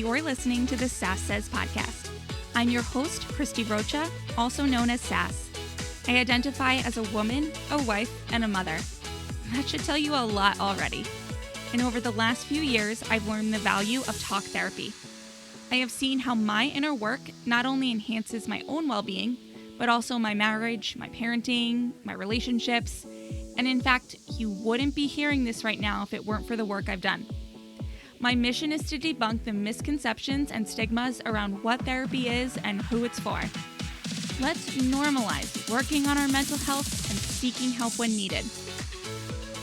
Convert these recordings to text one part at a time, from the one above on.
You're listening to the Sass Says podcast. I'm your host, Christy Rocha, also known as Sass. I identify as a woman, a wife, and a mother. That should tell you a lot already. And over the last few years, I've learned the value of talk therapy. I have seen how my inner work not only enhances my own well-being, but also my marriage, my parenting, my relationships. And in fact, you wouldn't be hearing this right now if it weren't for the work I've done. My mission is to debunk the misconceptions and stigmas around what therapy is and who it's for. Let's normalize working on our mental health and seeking help when needed.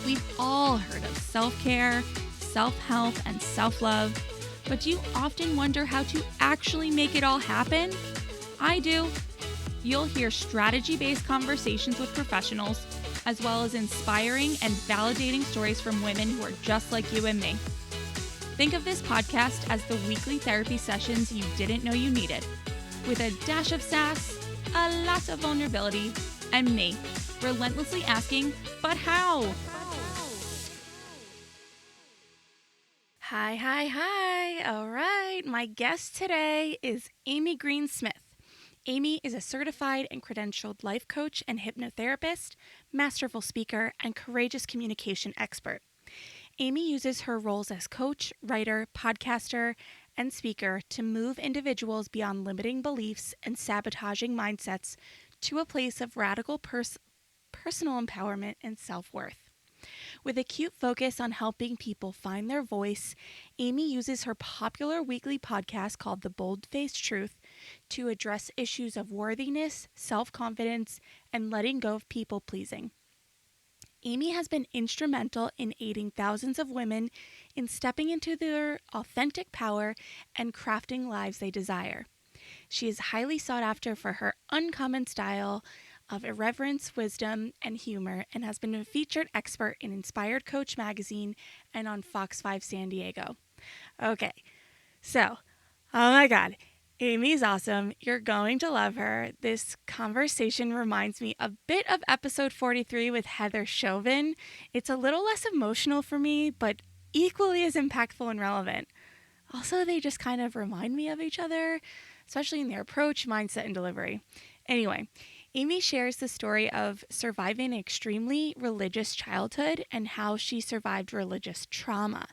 We've all heard of self-care, self-help, and self-love, but do you often wonder how to actually make it all happen? I do. You'll hear strategy-based conversations with professionals, as well as inspiring and validating stories from women who are just like you and me. Think of this podcast as the weekly therapy sessions you didn't know you needed, with a dash of sass, a lot of vulnerability, and me, relentlessly asking, but how? Hi. All right, my guest today is Amy Green-Smith. Amy is a certified and credentialed life coach and hypnotherapist, masterful speaker, and courageous communication expert. Amy uses her roles as coach, writer, podcaster, and speaker to move individuals beyond limiting beliefs and sabotaging mindsets to a place of radical personal empowerment and self-worth. With acute focus on helping people find their voice, Amy uses her popular weekly podcast called The Bold-Faced Truth to address issues of worthiness, self-confidence, and letting go of people-pleasing. Amy has been instrumental in aiding thousands of women in stepping into their authentic power and crafting lives they desire. She is highly sought after for her uncommon style of irreverence, wisdom, and humor, and has been a featured expert in Inspired Coach magazine and on Fox 5 San Diego. Okay, so, oh my God, Amy's awesome. You're going to love her. This conversation reminds me a bit of episode 43 with Heather Chauvin. It's a little less emotional for me, but equally as impactful and relevant. Also, they just kind of remind me of each other, especially in their approach, mindset, and delivery. Anyway, Amy shares the story of surviving an extremely religious childhood and how she survived religious trauma.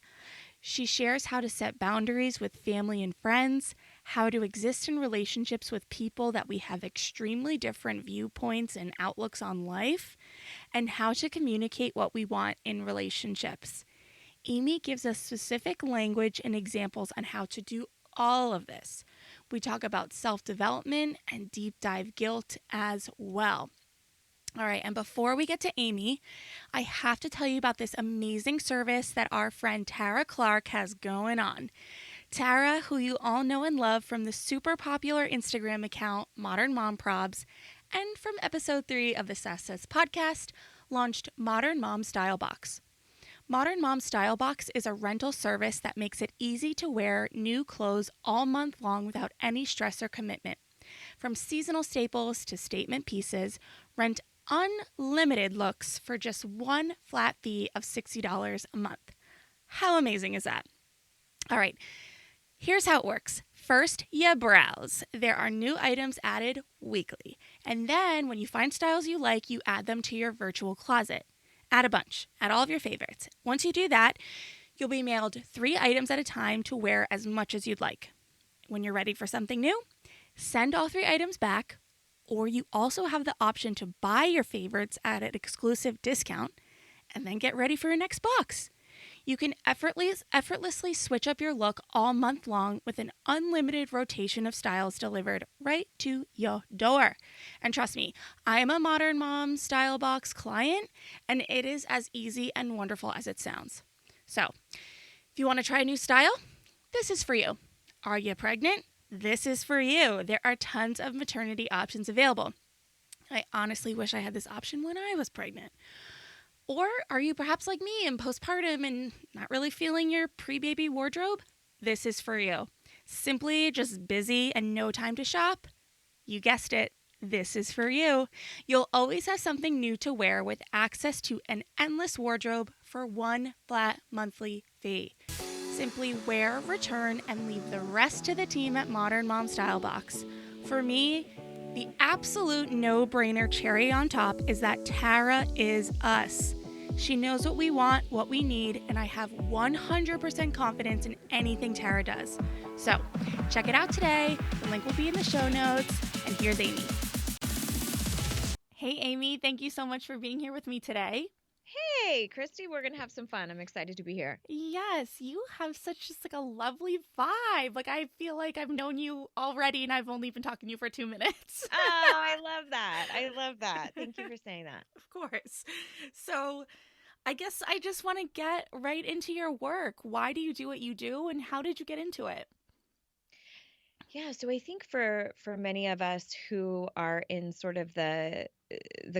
She shares how to set boundaries with family and friends, how to exist in relationships with people that we have extremely different viewpoints and outlooks on life, and how to communicate what we want in relationships. Amy gives us specific language and examples on how to do all of this. We talk about self-development and deep dive guilt as well. All right, and before we get to Amy, I have to tell you about this amazing service that our friend Tara Clark has going on. Tara, who you all know and love from the super popular Instagram account Modern Mom Probs, and from episode 3 of the Sass Says podcast, launched Modern Mom Style Box. Modern Mom Style Box is a rental service that makes it easy to wear new clothes all month long without any stress or commitment. From seasonal staples to statement pieces, rent unlimited looks for just one flat fee of $60 a month. How amazing is that? All right, here's how it works. First, you browse. There are new items added weekly. And then when you find styles you like, you add them to your virtual closet. Add a bunch. Add all of your favorites. Once you do that, you'll be mailed 3 items at a time to wear as much as you'd like. When you're ready for something new, send all 3 items back, or you also have the option to buy your favorites at an exclusive discount and then get ready for your next box. You can effortlessly switch up your look all month long with an unlimited rotation of styles delivered right to your door. And trust me, I am a Modern Mom Style Box client, and it is as easy and wonderful as it sounds. So, if you want to try a new style, this is for you. Are you pregnant? This is for you. There are tons of maternity options available. I honestly wish I had this option when I was pregnant. Or are you perhaps like me in postpartum and not really feeling your pre-baby wardrobe? This is for you. Simply just busy and no time to shop? You guessed it. This is for you. You'll always have something new to wear with access to an endless wardrobe for one flat monthly fee. simply wear, return, and leave the rest to the team at Modern Mom Style Box. For me, the absolute no-brainer cherry on top is that Tara is us. She knows what we want, what we need, and I have 100% confidence in anything Tara does. So, check it out today. The link will be in the show notes. And here's Amy. Hey, Amy, thank you so much for being here with me today. Hey, Christy, we're going to have some fun. I'm excited to be here. Yes, you have such just like a lovely vibe. Like, I feel like I've known you already and I've only been talking to you for 2 minutes. Oh, I love that. I love that. Thank you for saying that. Of course. So, I guess I just want to get right into your work. Why do you do what you do and how did you get into it? Yeah, so I think for many of us who are in sort of the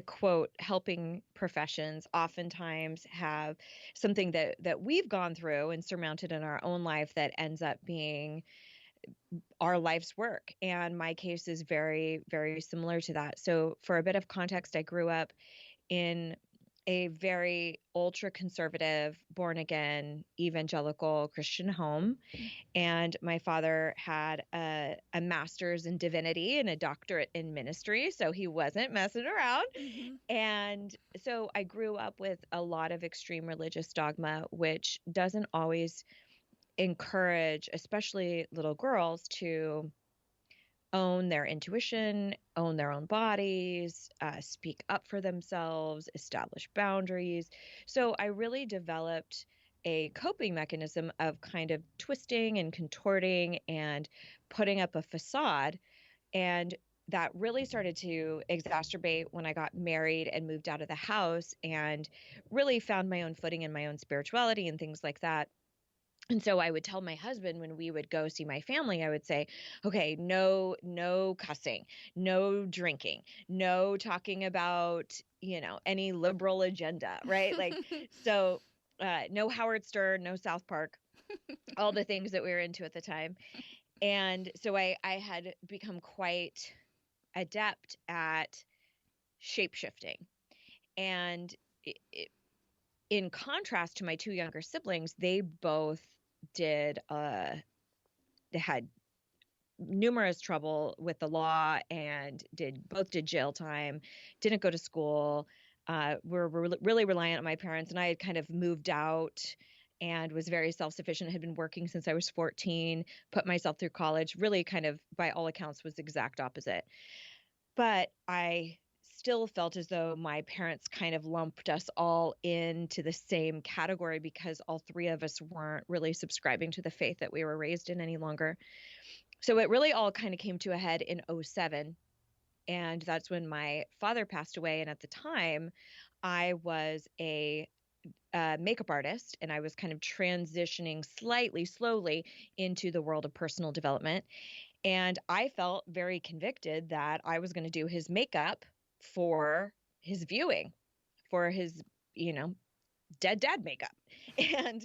quote helping professions oftentimes have something that we've gone through and surmounted in our own life that ends up being our life's work. And my case is very, very similar to that. So for a bit of context, I grew up in a very ultra conservative, born again, evangelical Christian home. And my father had a master's in divinity and a doctorate in ministry. So he wasn't messing around. Mm-hmm. And so I grew up with a lot of extreme religious dogma, which doesn't always encourage, especially little girls, to own their intuition, own their own bodies, speak up for themselves, establish boundaries. So I really developed a coping mechanism of kind of twisting and contorting and putting up a facade. And that really started to exacerbate when I got married and moved out of the house and really found my own footing in my own spirituality and things like that. And so I would tell my husband when we would go see my family, I would say, okay, no cussing, no drinking, no talking about, any liberal agenda, right? Like, so no Howard Stern, no South Park, all the things that we were into at the time. And so I had become quite adept at shape shifting. And in contrast to my two younger siblings, they both did they had numerous trouble with the law and both did jail time, didn't go to school, were really reliant on my parents, and I had kind of moved out and was very self-sufficient, had been working since I was 14, put myself through college, really kind of by all accounts was the exact opposite. But I still felt as though my parents kind of lumped us all into the same category because all three of us weren't really subscribing to the faith that we were raised in any longer. So it really all kind of came to a head in '07. And that's when my father passed away. And at the time, I was a makeup artist and I was kind of transitioning slightly slowly into the world of personal development. And I felt very convicted that I was going to do his makeup for his viewing, for his, dead dad makeup. And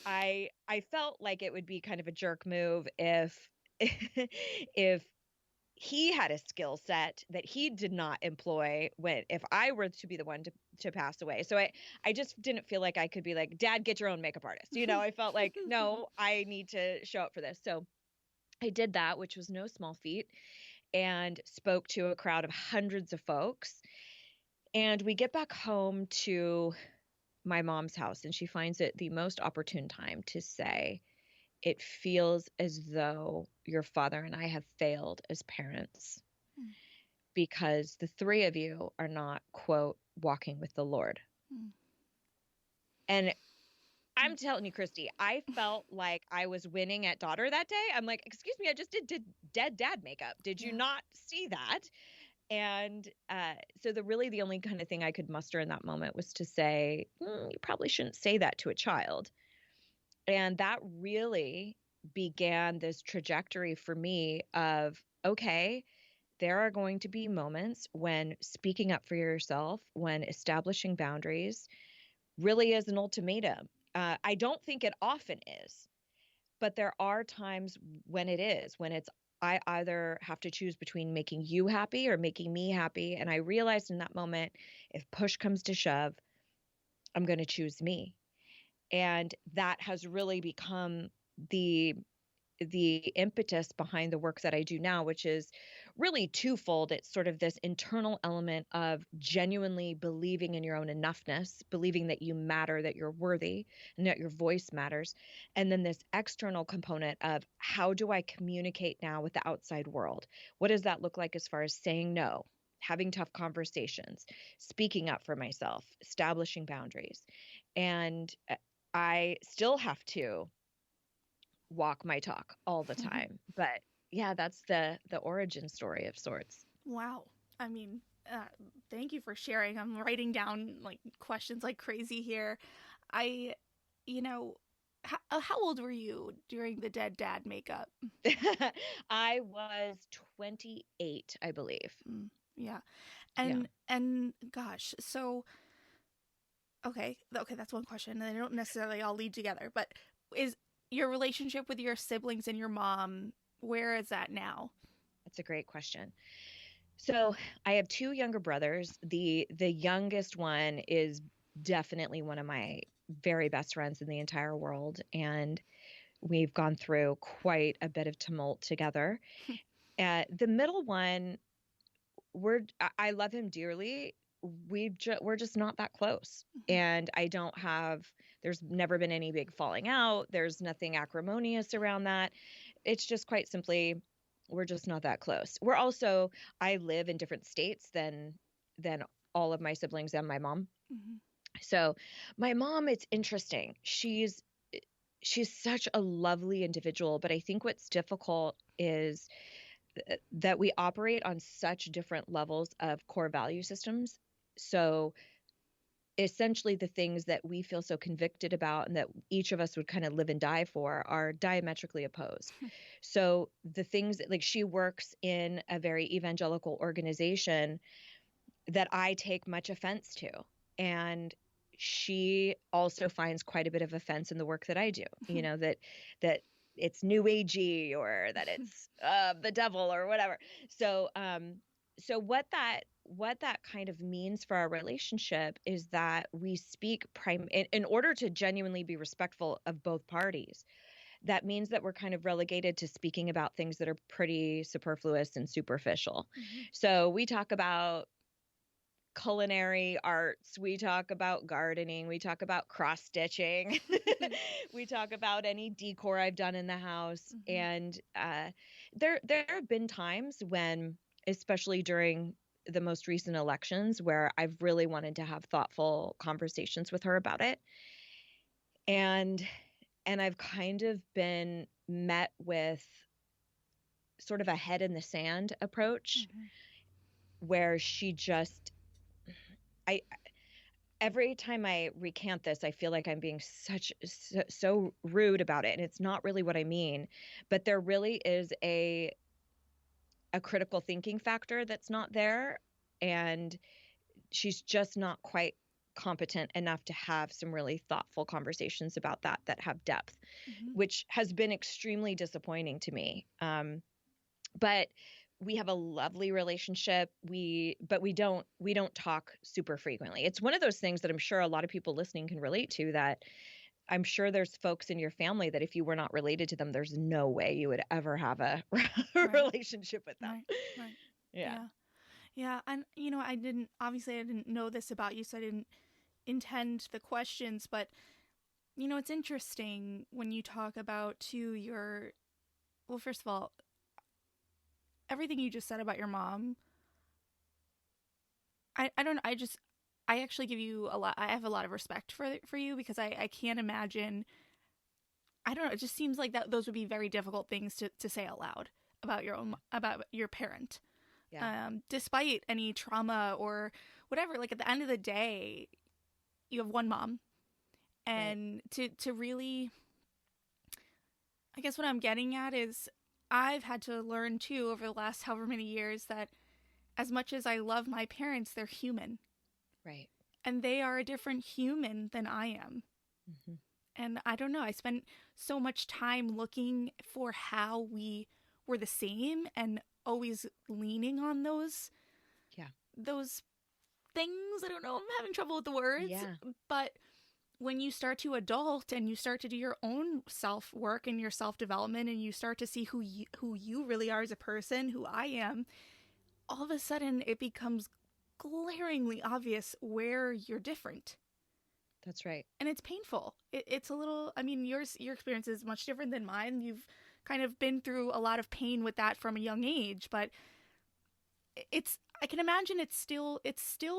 I felt like it would be kind of a jerk move if if he had a skill set that he did not employ if I were to be the one to pass away. So I just didn't feel like I could be like, Dad, get your own makeup artist. I felt like, no, I need to show up for this. So I did that, which was no small feat, and spoke to a crowd of hundreds of folks. And we get back home to my mom's house, and she finds it the most opportune time to say, it feels as though your father and I have failed as parents because the three of you are not, quote, walking with the Lord. And I'm telling you, Christy, I felt like I was winning at daughter that day. I'm like, excuse me, I just did dead dad makeup. Did you not see that? And so the only kind of thing I could muster in that moment was to say, you probably shouldn't say that to a child. And that really began this trajectory for me of, okay, there are going to be moments when speaking up for yourself, when establishing boundaries really is an ultimatum. I don't think it often is, but there are times when it is, when it's, I either have to choose between making you happy or making me happy. And I realized in that moment, if push comes to shove, I'm going to choose me. And that has really become the the impetus behind the work that I do now, which is really twofold. It's sort of this internal element of genuinely believing in your own enoughness, believing that you matter, that you're worthy, and that your voice matters. And then this external component of how do I communicate now with the outside world? What does that look like as far as saying no? Having tough conversations, speaking up for myself, establishing boundaries. And I still have to walk my talk all the time. But yeah, that's the origin story of sorts. Wow. I mean, thank you for sharing. I'm writing down like questions like crazy here. I, you know, how old were you during the dead dad makeup? I was 28, I believe. Mm, yeah. Yeah. And gosh, so okay, that's one question. And they don't necessarily all lead together, but is your relationship with your siblings and your mom, where is that now? That's a great question. So I have two younger brothers. The youngest one is definitely one of my very best friends in the entire world. And we've gone through quite a bit of tumult together. The middle one, I love him dearly. We're just not that close. Mhm. And I don't have there's never been any big falling out. There's nothing acrimonious around that. It's just quite simply we're just not that close. We're also I live in different states than all of my siblings and my mom. Mhm. So my mom, it's interesting. She's such a lovely individual, but I think what's difficult is that we operate on such different levels of core value systems. So essentially the things that we feel so convicted about and that each of us would kind of live and die for are diametrically opposed. So the things that like she works in a very evangelical organization that I take much offense to. And she also finds quite a bit of offense in the work that I do, that it's new agey or that it's the devil or whatever. So so what that kind of means for our relationship is that we speak in order to genuinely be respectful of both parties. That means that we're kind of relegated to speaking about things that are pretty superfluous and superficial. Mhm. So we talk about culinary arts, we talk about gardening, we talk about cross stitching, we talk about any decor I've done in the house. Mhm. And there have been times when, especially during the most recent elections, where I've really wanted to have thoughtful conversations with her about it. And I've kind of been met with sort of a head in the sand approach Mhm. where she just I every time I recant this, I feel like I'm being so rude about it, and it's not really what I mean. But there really is a critical thinking factor that's not there, and she's just not quite competent enough to have some really thoughtful conversations about that have depth, Mhm. which has been extremely disappointing to me. But we have a lovely relationship. We don't talk super frequently. It's one of those things that I'm sure a lot of people listening can relate to, that I'm sure there's folks in your family that if you were not related to them, there's no way you would ever have a Right. relationship with them. Right. Right. Yeah. Yeah. Yeah, and I didn't know this about you, so I didn't intend the questions, but it's interesting when you talk about too your well, first of all, everything you just said about your mom. I don't I actually give you a lot. I have a lot of respect for you because I can't imagine. I don't know. It just seems like that those would be very difficult things to say out loud about your parent. Yeah. Despite any trauma or whatever, like at the end of the day, you have one mom, Right. and to really, I guess what I'm getting at is I've had to learn too over the last however many years that as much as I love my parents, they're human, Right. and they are a different human than I am. Hmm. And I don't know, I spent so much time looking for how we were the same and always leaning on Yeah. those things. I don't know, I'm having trouble with the words, Yeah. but when you start to adult and you start to do your own self work and your self development, and you start to see who you really are as a person, who I am, all of a sudden it becomes glaringly obvious where you're different. That's right. And it's painful. It's a little, I mean, your experience is much different than mine. You've kind of been through a lot of pain with that from a young age, but I can imagine it's still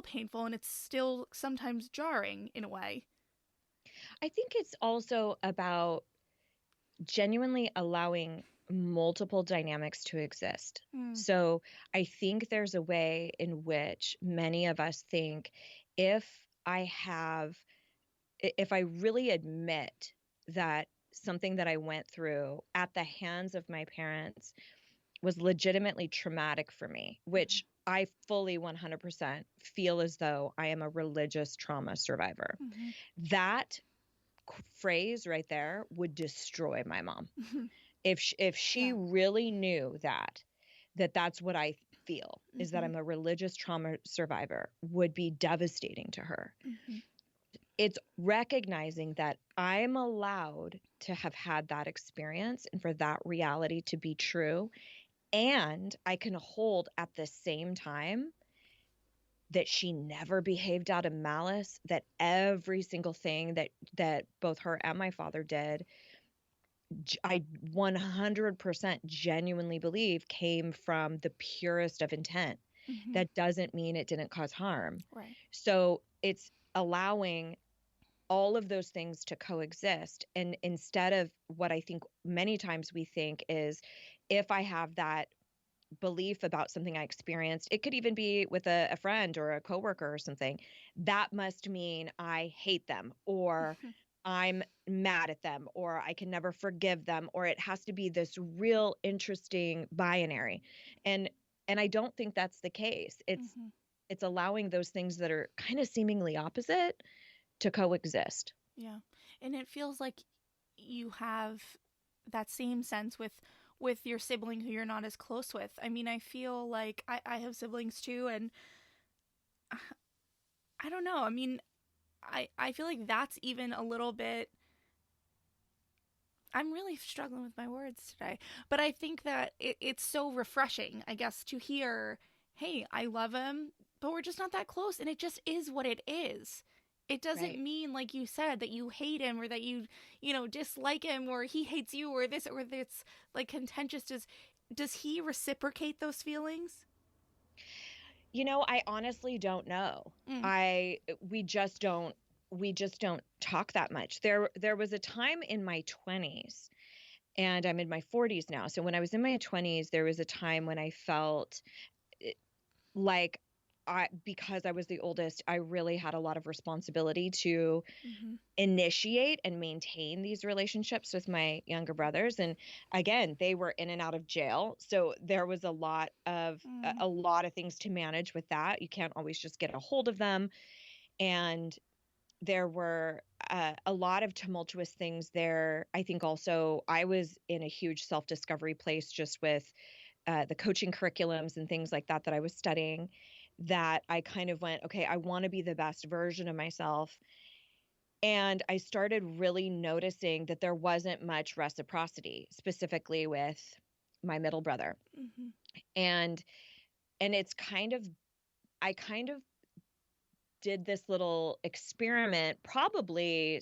painful, and it's still sometimes jarring in a way. I think it's also about genuinely allowing multiple dynamics to exist. Mm. So I think there's a way in which many of us think if I have, if I really admit that something that I went through at the hands of my parents was legitimately traumatic for me, which I fully 100% feel as though I am a religious trauma survivor. Mm-hmm. That phrase right there would destroy my mom. Mm-hmm. If she Yeah. really knew that's what I feel, is that Mm-hmm. I'm a religious trauma survivor, would be devastating to her. Mm-hmm. It's recognizing that I'm allowed to have had that experience and for that reality to be true. And I can hold at the same time that she never behaved out of malice, that every single thing that both her and my father did, I 100% genuinely believe came from the purest of intent. Mm-hmm. That doesn't mean it didn't cause harm. Right. So it's allowing all of those things to coexist. And instead of what I think many times we think is, if I have that belief about something I experienced, it could even be with a friend or a coworker or something, that must mean I hate them, or I'm mad at them, or I can never forgive them, or it has to be this real interesting binary. And I don't think that's the case. Mm-hmm. It's allowing those things that are kind of seemingly opposite to coexist. Yeah. And it feels like you have that same sense with your sibling who you're not as close with. I mean, I feel like I have siblings too, and I don't know. I mean, I feel like that's even a little bit. I'm really struggling with my words today, but I think that it's so refreshing, I guess, to hear, hey, I love him, but we're just not that close, and it just is what it is. It doesn't Right. mean, like you said, that you hate him, or that you dislike him, or he hates you, or this, or it's like contentious. Does he reciprocate those feelings? I honestly don't know. Mm. We just don't talk that much. There was a time in my 20s, and I'm in my 40s now. So when I was in my 20s, there was a time when I felt like because I was the oldest, I really had a lot of responsibility to Mm-hmm. initiate and maintain these relationships with my younger brothers. And again, they were in and out of jail, so there was a lot of Mm. a lot of things to manage with that. You can't always just get a hold of them, and there were a lot of tumultuous things there. I think also I was in a huge self-discovery place, just with the coaching curriculums and things like that I was studying, that I kind of went, okay, I want to be the best version of myself. And I started really noticing that there wasn't much reciprocity, specifically with my middle brother. Mm-hmm. And it's I kind of did this little experiment, probably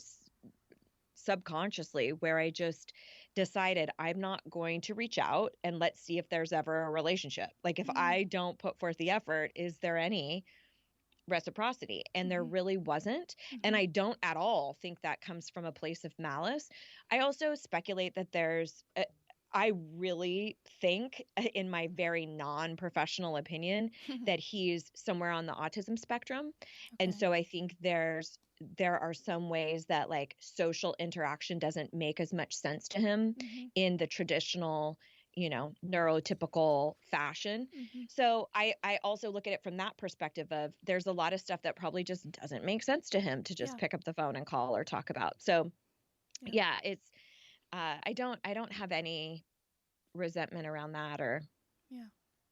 subconsciously, where I just decided I'm not going to reach out and let's see if there's ever a relationship. Like, if Mm-hmm. I don't put forth the effort, is there any reciprocity? And there Mm-hmm. really wasn't. And Mm-hmm. I don't at all think that comes from a place of malice. I also speculate that I really think, in my very non-professional opinion, that he's somewhere on the autism spectrum. And Okay. so I think there are some ways that, like, social interaction doesn't make as much sense to him Mm-hmm. in the traditional, neurotypical fashion. Mm-hmm. So I also look at it from that perspective of, there's a lot of stuff that probably just doesn't make sense to him to just Yeah. pick up the phone and call or talk about. So Yeah. yeah, it's I don't have any resentment around that, or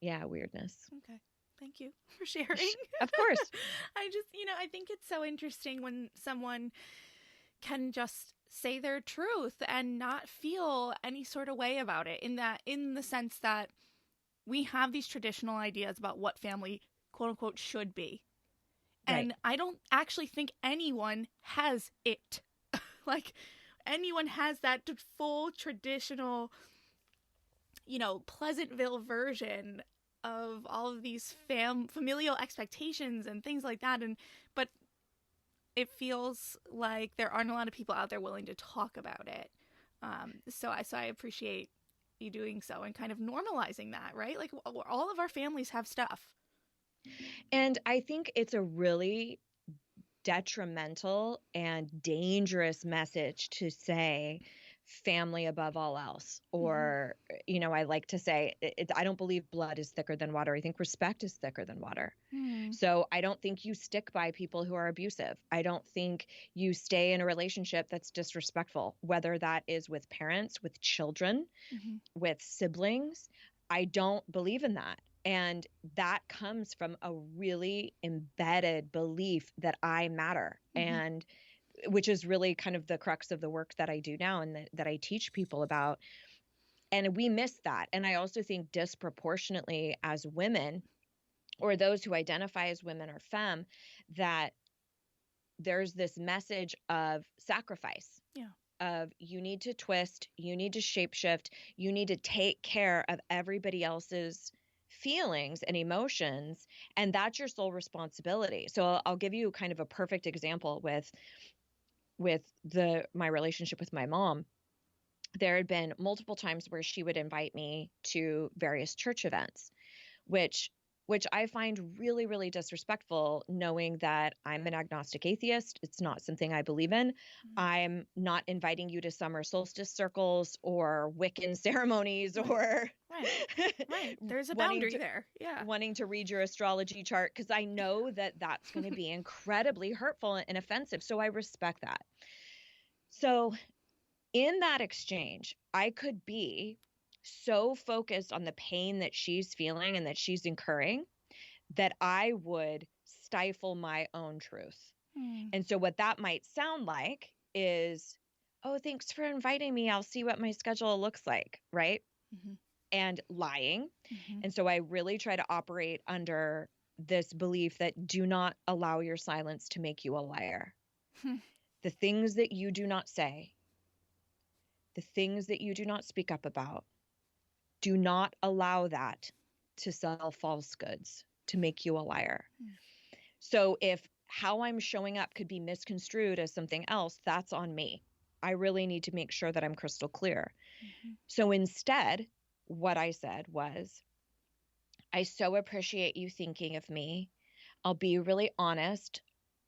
Yeah. weirdness. Okay. Thank you for sharing. Of course. I just, I think it's so interesting when someone can just say their truth and not feel any sort of way about it, in the sense that we have these traditional ideas about what family, quote unquote, should be. Right. And I don't actually think anyone has it. Like, anyone has that full traditional, Pleasantville version of all of these familial expectations and things like that. But it feels like there aren't a lot of people out there willing to talk about it. So I appreciate you doing so and kind of normalizing that, right? Like, all of our families have stuff. And I think it's a really detrimental and dangerous message to say family above all else. Mm-hmm. Or, I like to say, I don't believe blood is thicker than water. I think respect is thicker than water. Mm-hmm. So I don't think you stick by people who are abusive. I don't think you stay in a relationship that's disrespectful, whether that is with parents, with children, Mm-hmm. with siblings. I don't believe in that. And that comes from a really embedded belief that I matter. Mm-hmm. And which is really kind of the crux of the work that I do now and that I teach people about. And we miss that. And I also think disproportionately as women, or those who identify as women or femme, that there's this message of sacrifice. Yeah. Of you need to twist, you need to shapeshift, you need to take care of everybody else's feelings and emotions, and that's your sole responsibility. So I'll give you kind of a perfect example with my relationship with my mom. There had been multiple times where she would invite me to various church events, which I find really, really disrespectful, knowing that I'm an agnostic atheist. It's not something I believe in. Mm-hmm. I'm not inviting you to summer solstice circles or Wiccan ceremonies Right. or Right. There's a boundary there. Yeah. wanting to read your astrology chart, because I know that that's going to be incredibly hurtful and offensive. So I respect that. So in that exchange, I could be so focused on the pain that she's feeling and that she's incurring that I would stifle my own truth. Mm-hmm. And so what that might sound like is, oh, thanks for inviting me. I'll see what my schedule looks like, right? Mm-hmm. And lying. Mm-hmm. And so I really try to operate under this belief that do not allow your silence to make you a liar. The things that you do not say, the things that you do not speak up about, do not allow that to sell false goods, to make you a liar. Mm. So if how I'm showing up could be misconstrued as something else, that's on me. I really need to make sure that I'm crystal clear. Mm-hmm. So instead, what I said was, I so appreciate you thinking of me. I'll be really honest.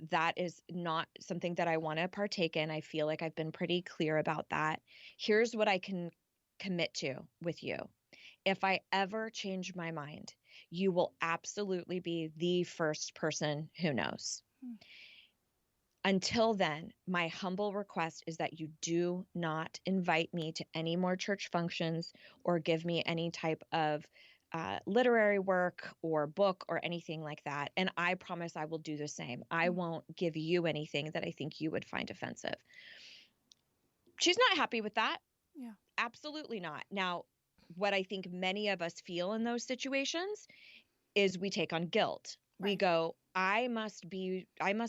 That is not something that I want to partake in. I feel like I've been pretty clear about that. Here's what I can commit to with you. If I ever change my mind, you will absolutely be the first person who knows. Until then, my humble request is that you do not invite me to any more church functions or give me any type of literary work or book or anything like that. And I promise I will do the same. I won't give you anything that I think you would find offensive. She's not happy with that. Yeah. Absolutely not. Now, what I think many of us feel in those situations is we take on guilt. Right. We go, I must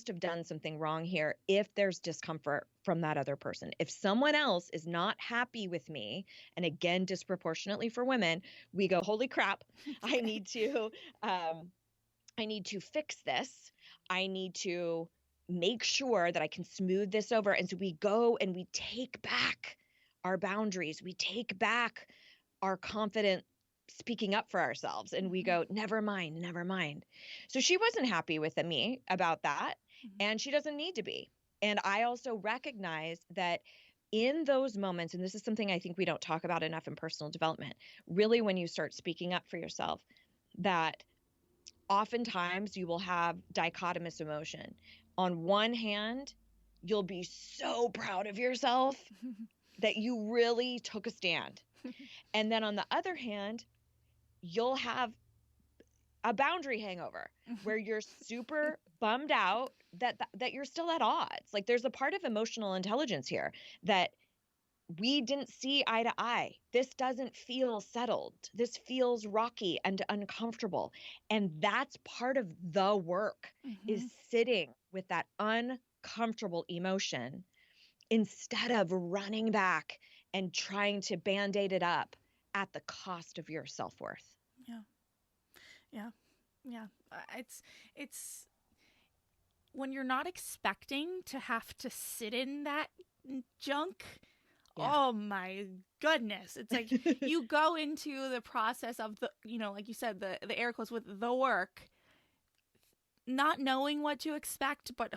have done something wrong here if there's discomfort from that other person. If someone else is not happy with me, and again, disproportionately for women, we go, holy crap, I need to fix this. I need to make sure that I can smooth this over. And so we go and we take back our boundaries. We take back our confident speaking up for ourselves, and we go, never mind, never mind. So she wasn't happy with me about that, and she doesn't need to be. And I also recognize that in those moments, and this is something I think we don't talk about enough in personal development, really when you start speaking up for yourself, that oftentimes you will have dichotomous emotion. On one hand, you'll be so proud of yourself that you really took a stand. And then on the other hand, you'll have a boundary hangover where you're super bummed out that you're still at odds. Like there's a part of emotional intelligence here that we didn't see eye to eye. This doesn't feel settled. This feels rocky and uncomfortable. And that's part of the work, is sitting with that uncomfortable emotion instead of running back and trying to band-aid it up at the cost of your self-worth. Yeah. Yeah. Yeah. It's when you're not expecting to have to sit in that junk. Yeah. Oh my goodness. It's like you go into the process of the, like you said, the air quotes with the work, not knowing what to expect, but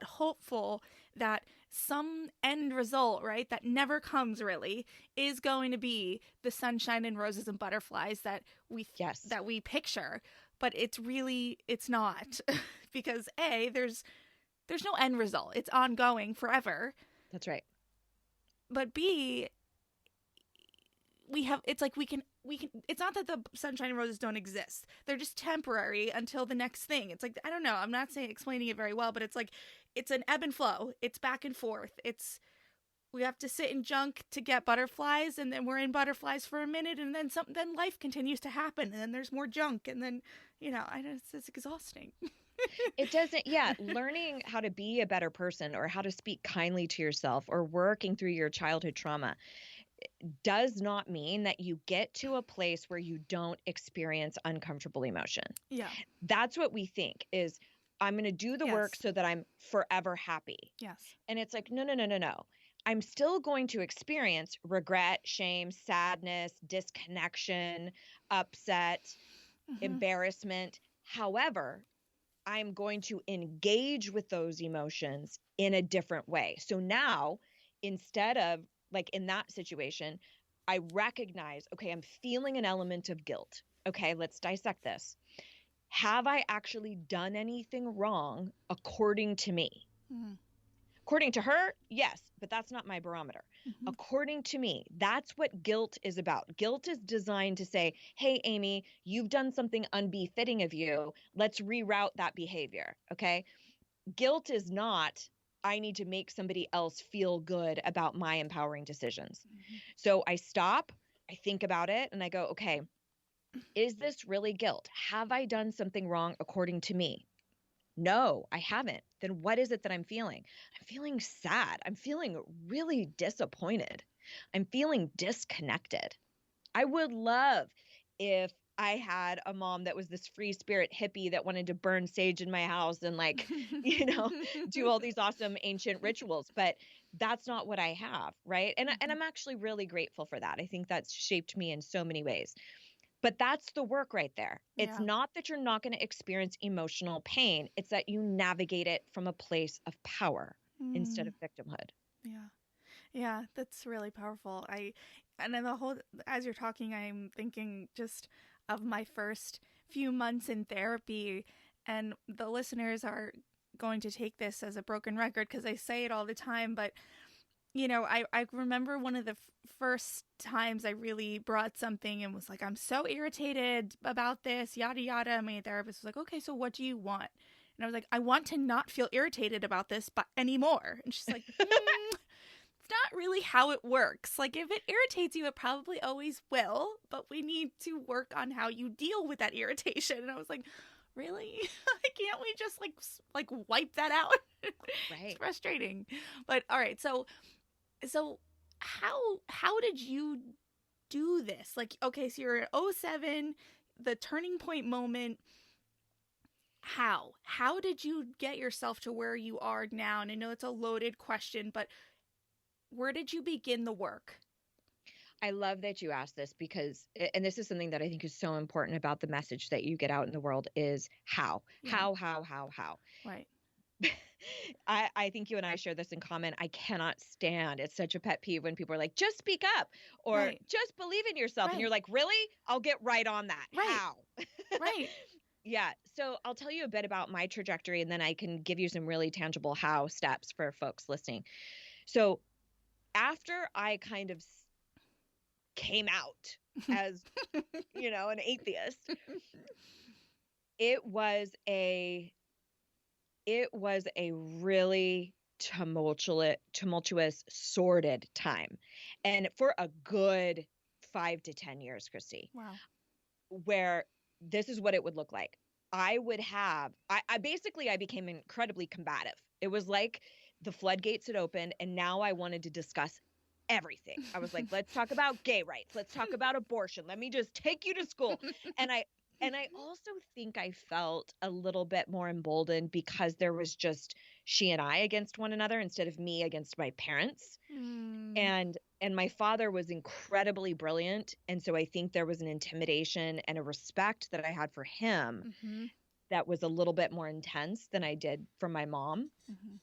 hopeful that some end result, right, that never comes really, is going to be the sunshine and roses and butterflies that Yes. that we picture. But it's not because there's no end result. It's ongoing forever. That's right. But B, it's like we can it's not that the sunshine and roses don't exist. They're just temporary until the next thing. It's like, I don't know, I'm not explaining it very well, but it's like it's an ebb and flow. It's back and forth. We have to sit in junk to get butterflies, and then we're in butterflies for a minute, and then then life continues to happen, and then there's more junk, and then it's exhausting. It doesn't, yeah. Learning how to be a better person, or how to speak kindly to yourself, or working through your childhood trauma does not mean that you get to a place where you don't experience uncomfortable emotion. Yeah. That's what we think is, I'm going to do the work so that I'm forever happy. Yes. And it's like, no. I'm still going to experience regret, shame, sadness, disconnection, upset, embarrassment. However, I'm going to engage with those emotions in a different way. So now, instead of, like in that situation, I recognize, okay, I'm feeling an element of guilt. Okay, let's dissect this. Have I actually done anything wrong according to me? According to her, yes, but that's not my barometer. According to me, that's what guilt is about. Guilt is designed to say, hey, Amy, you've done something unbefitting of you. Let's reroute that behavior. Okay. Guilt is not, I need to make somebody else feel good about my empowering decisions. So I stop, I think about it, and I go, okay, is this really guilt? Have I done something wrong according to me? No, I haven't. Then what is it that I'm feeling? I'm feeling sad. I'm feeling really disappointed. I'm feeling disconnected. I would love if I had a mom that was this free spirit hippie that wanted to burn sage in my house and do all these awesome ancient rituals, but that's not what I have, right? And I'm actually really grateful for that. I think that's shaped me in so many ways. But that's the work right there. It's not that you're not going to experience emotional pain. It's that you navigate it from a place of power instead of victimhood. Yeah. Yeah, that's really powerful. And then as you're talking, I'm thinking just of my first few months in therapy, and the listeners are going to take this as a broken record because I say it all the time, but I remember one of the first times I really brought something and was like, I'm so irritated about this, yada, yada. And my therapist was like, okay, so what do you want? And I was like, I want to not feel irritated about this anymore. And she's like, it's not really how it works. Like, if it irritates you, it probably always will, but we need to work on how you deal with that irritation. And I was like, really? Can't we just like wipe that out? Right. It's frustrating. But all right, so how did you do this? Like, okay, so you're at 07, the turning point moment. How did you get yourself to where you are now? And I know it's a loaded question, but where did you begin the work? I love that you asked this because, and this is something that I think is so important about the message that you get out in the world, is how. Right. I think you and I share this in common. I cannot stand, it's such a pet peeve when people are like, just speak up, or just believe in yourself. And you're like, really? I'll get right on that. How? Right. Yeah. So I'll tell you a bit about my trajectory, and then I can give you some really tangible how steps for folks listening. So after I kind of came out as, an atheist, it was a it was a really tumultuous, sordid time. And for a good 5 to 10 years, Christy, Wow. where this is what it would look like. I basically, I became incredibly combative. It was like the floodgates had opened and now I wanted to discuss everything. I was like, let's talk about gay rights. Let's talk about abortion. Let me just take you to school. And I also think I felt a little bit more emboldened because there was just she and I against one another instead of me against my parents. Mm. And my father was incredibly brilliant, and so I think there was an intimidation and a respect that I had for him Mm-hmm. that was a little bit more intense than I did from my mom. Mm-hmm.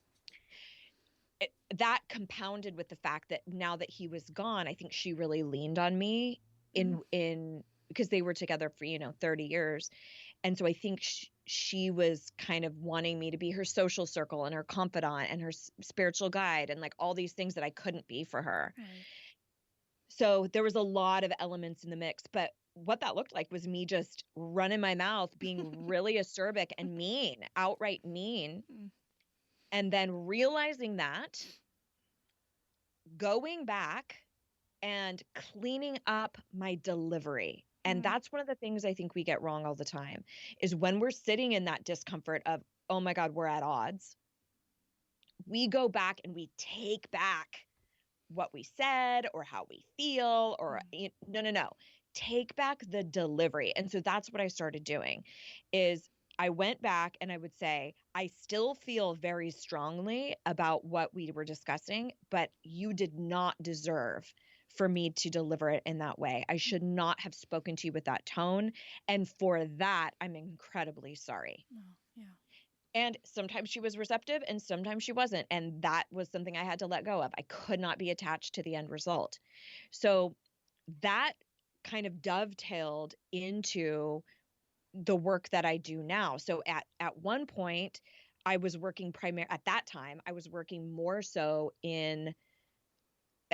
That compounded with the fact that now that he was gone, I think she really leaned on me Mm. in because they were together for 30 years. And so I think she was kind of wanting me to be her social circle and her confidant and her spiritual guide and like all these things that I couldn't be for her. Right. So there was a lot of elements in the mix, but what that looked like was me just running my mouth, being really acerbic and mean, outright mean, Mm. and then realizing that, going back and cleaning up my delivery. And Mm. that's one of the things I think we get wrong all the time is when we're sitting in that discomfort of, oh my God, we're at odds. We go back and we take back what we said or how we feel or no. Take back the delivery. And so that's what I started doing is I went back and I would say, I still feel very strongly about what we were discussing, but you did not deserve for me to deliver it in that way. I should not have spoken to you with that tone. And for that, I'm incredibly sorry. Oh, yeah. And sometimes she was receptive and sometimes she wasn't. And that was something I had to let go of. I could not be attached to the end result. So that kind of dovetailed into the work that I do now. So at one point, I was working at that time, I was working more so in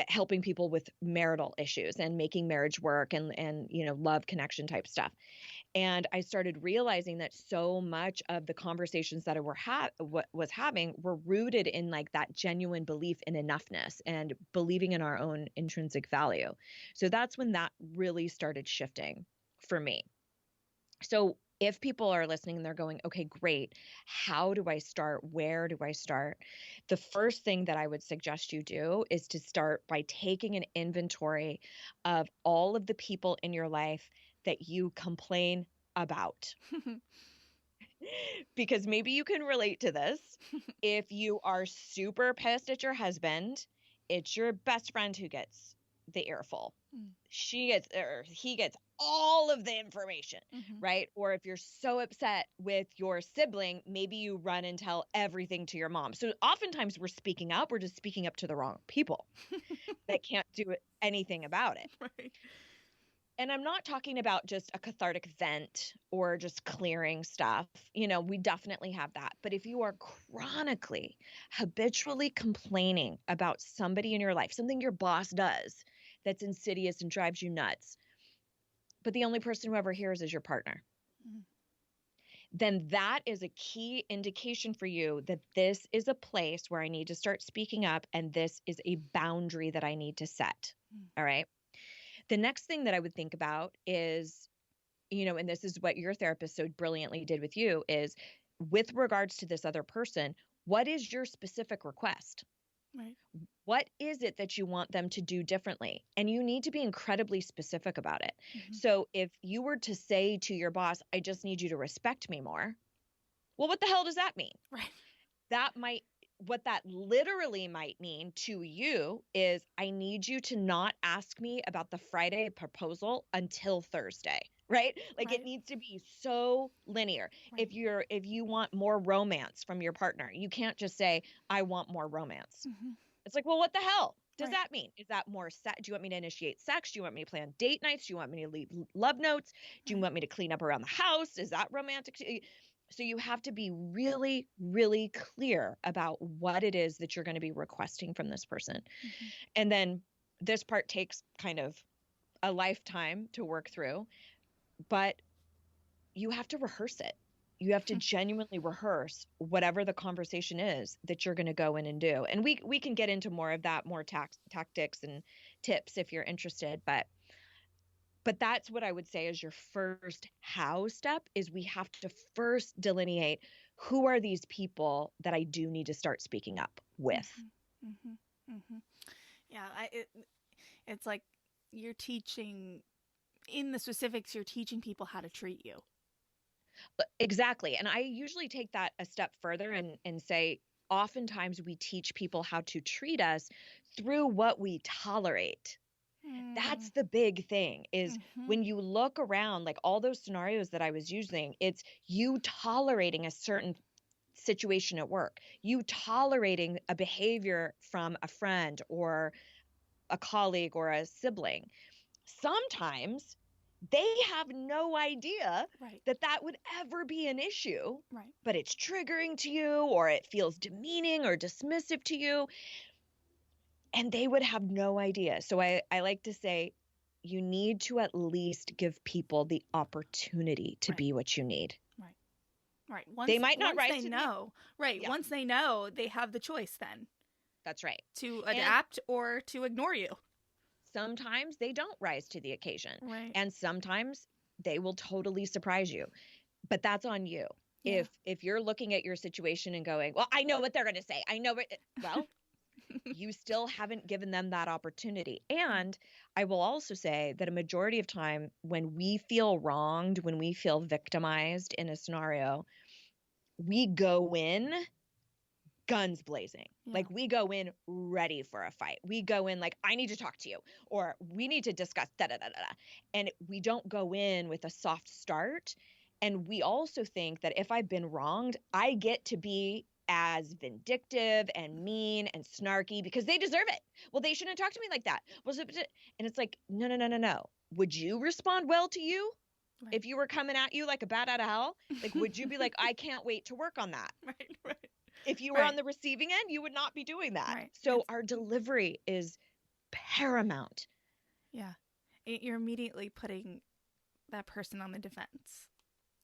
helping people with marital issues and making marriage work and love connection type stuff. And I started realizing that so much of the conversations that was having were rooted in like that genuine belief in enoughness and believing in our own intrinsic value. So that's when that really started shifting for me. So if people are listening and they're going, okay, great. How do I start? Where do I start? The first thing that I would suggest you do is to start by taking an inventory of all of the people in your life that you complain about. Because maybe you can relate to this. If you are super pissed at your husband, it's your best friend who gets the earful. Mm. He gets all of the information, Mm-hmm. right? Or if you're so upset with your sibling, maybe you run and tell everything to your mom. So oftentimes we're speaking up, we're just speaking up to the wrong people that can't do anything about it. Right. And I'm not talking about just a cathartic vent or just clearing stuff. We definitely have that. But if you are chronically, habitually complaining about somebody in your life, something your boss does that's insidious and drives you nuts, but the only person who ever hears is your partner, Mm. then that is a key indication for you that this is a place where I need to start speaking up and this is a boundary that I need to set. Mm. All right. The next thing that I would think about is, and this is what your therapist so brilliantly did with you, is with regards to this other person, what is your specific request? Right. What is it that you want them to do differently? And you need to be incredibly specific about it. Mm-hmm. So if you were to say to your boss, I just need you to respect me more, well, what the hell does that mean? Right. What that literally might mean to you is I need you to not ask me about the Friday proposal until Thursday, right? Like Right. it needs to be so linear. Right. If you want more romance from your partner, you can't just say I want more romance. Mm-hmm. It's like, well, what the hell does Right. that mean? Is that more sex? Do you want me to initiate sex? Do you want me to plan date nights? Do you want me to leave love notes? Do you Right. want me to clean up around the house? Is that romantic? So you have to be really, really clear about what it is that you're going to be requesting from this person. Mm-hmm. And then this part takes kind of a lifetime to work through, but you have to rehearse it. You have to genuinely rehearse whatever the conversation is that you're going to go in and do. And we can get into more of that, more tactics and tips if you're interested. But that's what I would say is your first how step is we have to first delineate who are these people that I do need to start speaking up with. Yeah, it's like you're teaching, in the specifics, you're teaching people how to treat you. Exactly. And I usually take that a step further and say, oftentimes we teach people how to treat us through what we tolerate. That's the big thing is when you look around, like all those scenarios that I was using, it's you tolerating a certain situation at work, you tolerating a behavior from a friend or a colleague or a sibling. Sometimes they have no idea that that would ever be an issue, but it's triggering to you or it feels demeaning or dismissive to you. And they would have no idea. So I like to say you need to at least give people the opportunity to be what you need. Right. They might not once rise they to know. Right. Yeah. Once they know, they have the choice then. That's right. To adapt or to ignore you. Sometimes they don't rise to the occasion. Right. And sometimes they will totally surprise you. But that's on you. Yeah. If you're looking at your situation and going, well, I know what they're going to say. I know it. Well, you still haven't given them that opportunity. And I will also say that a majority of time when we feel wronged, when we feel victimized in a scenario, we go in guns blazing. Yeah. Like we go in ready for a fight. We go in like, I need to talk to you, or we need to discuss da da da da. And we don't go in with a soft start. And we also think that if I've been wronged, I get to be as vindictive and mean and snarky because they deserve it. Well, they shouldn't talk to me like that. And it's like, no. Would you respond well to you? Right. If you were coming at you like a bat out of hell? Like, would you be like, I can't wait to work on that? Right. If you were on the receiving end, you would not be doing that. Right. So our delivery is paramount. Yeah. You're immediately putting that person on the defense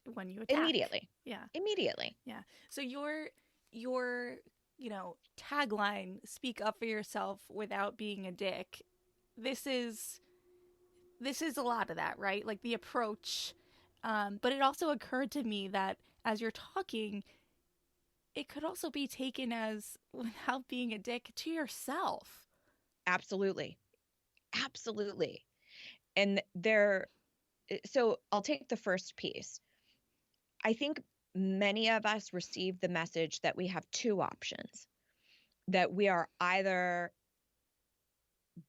when you attack. Immediately. Yeah. Immediately. Yeah. So your tagline, speak up for yourself without being a dick. This is a lot of that, right? Like the approach. But it also occurred to me that as you're talking, it could also be taken as without being a dick to yourself. Absolutely. And so I'll take the first piece. I think many of us receive the message that we have two options, that we are either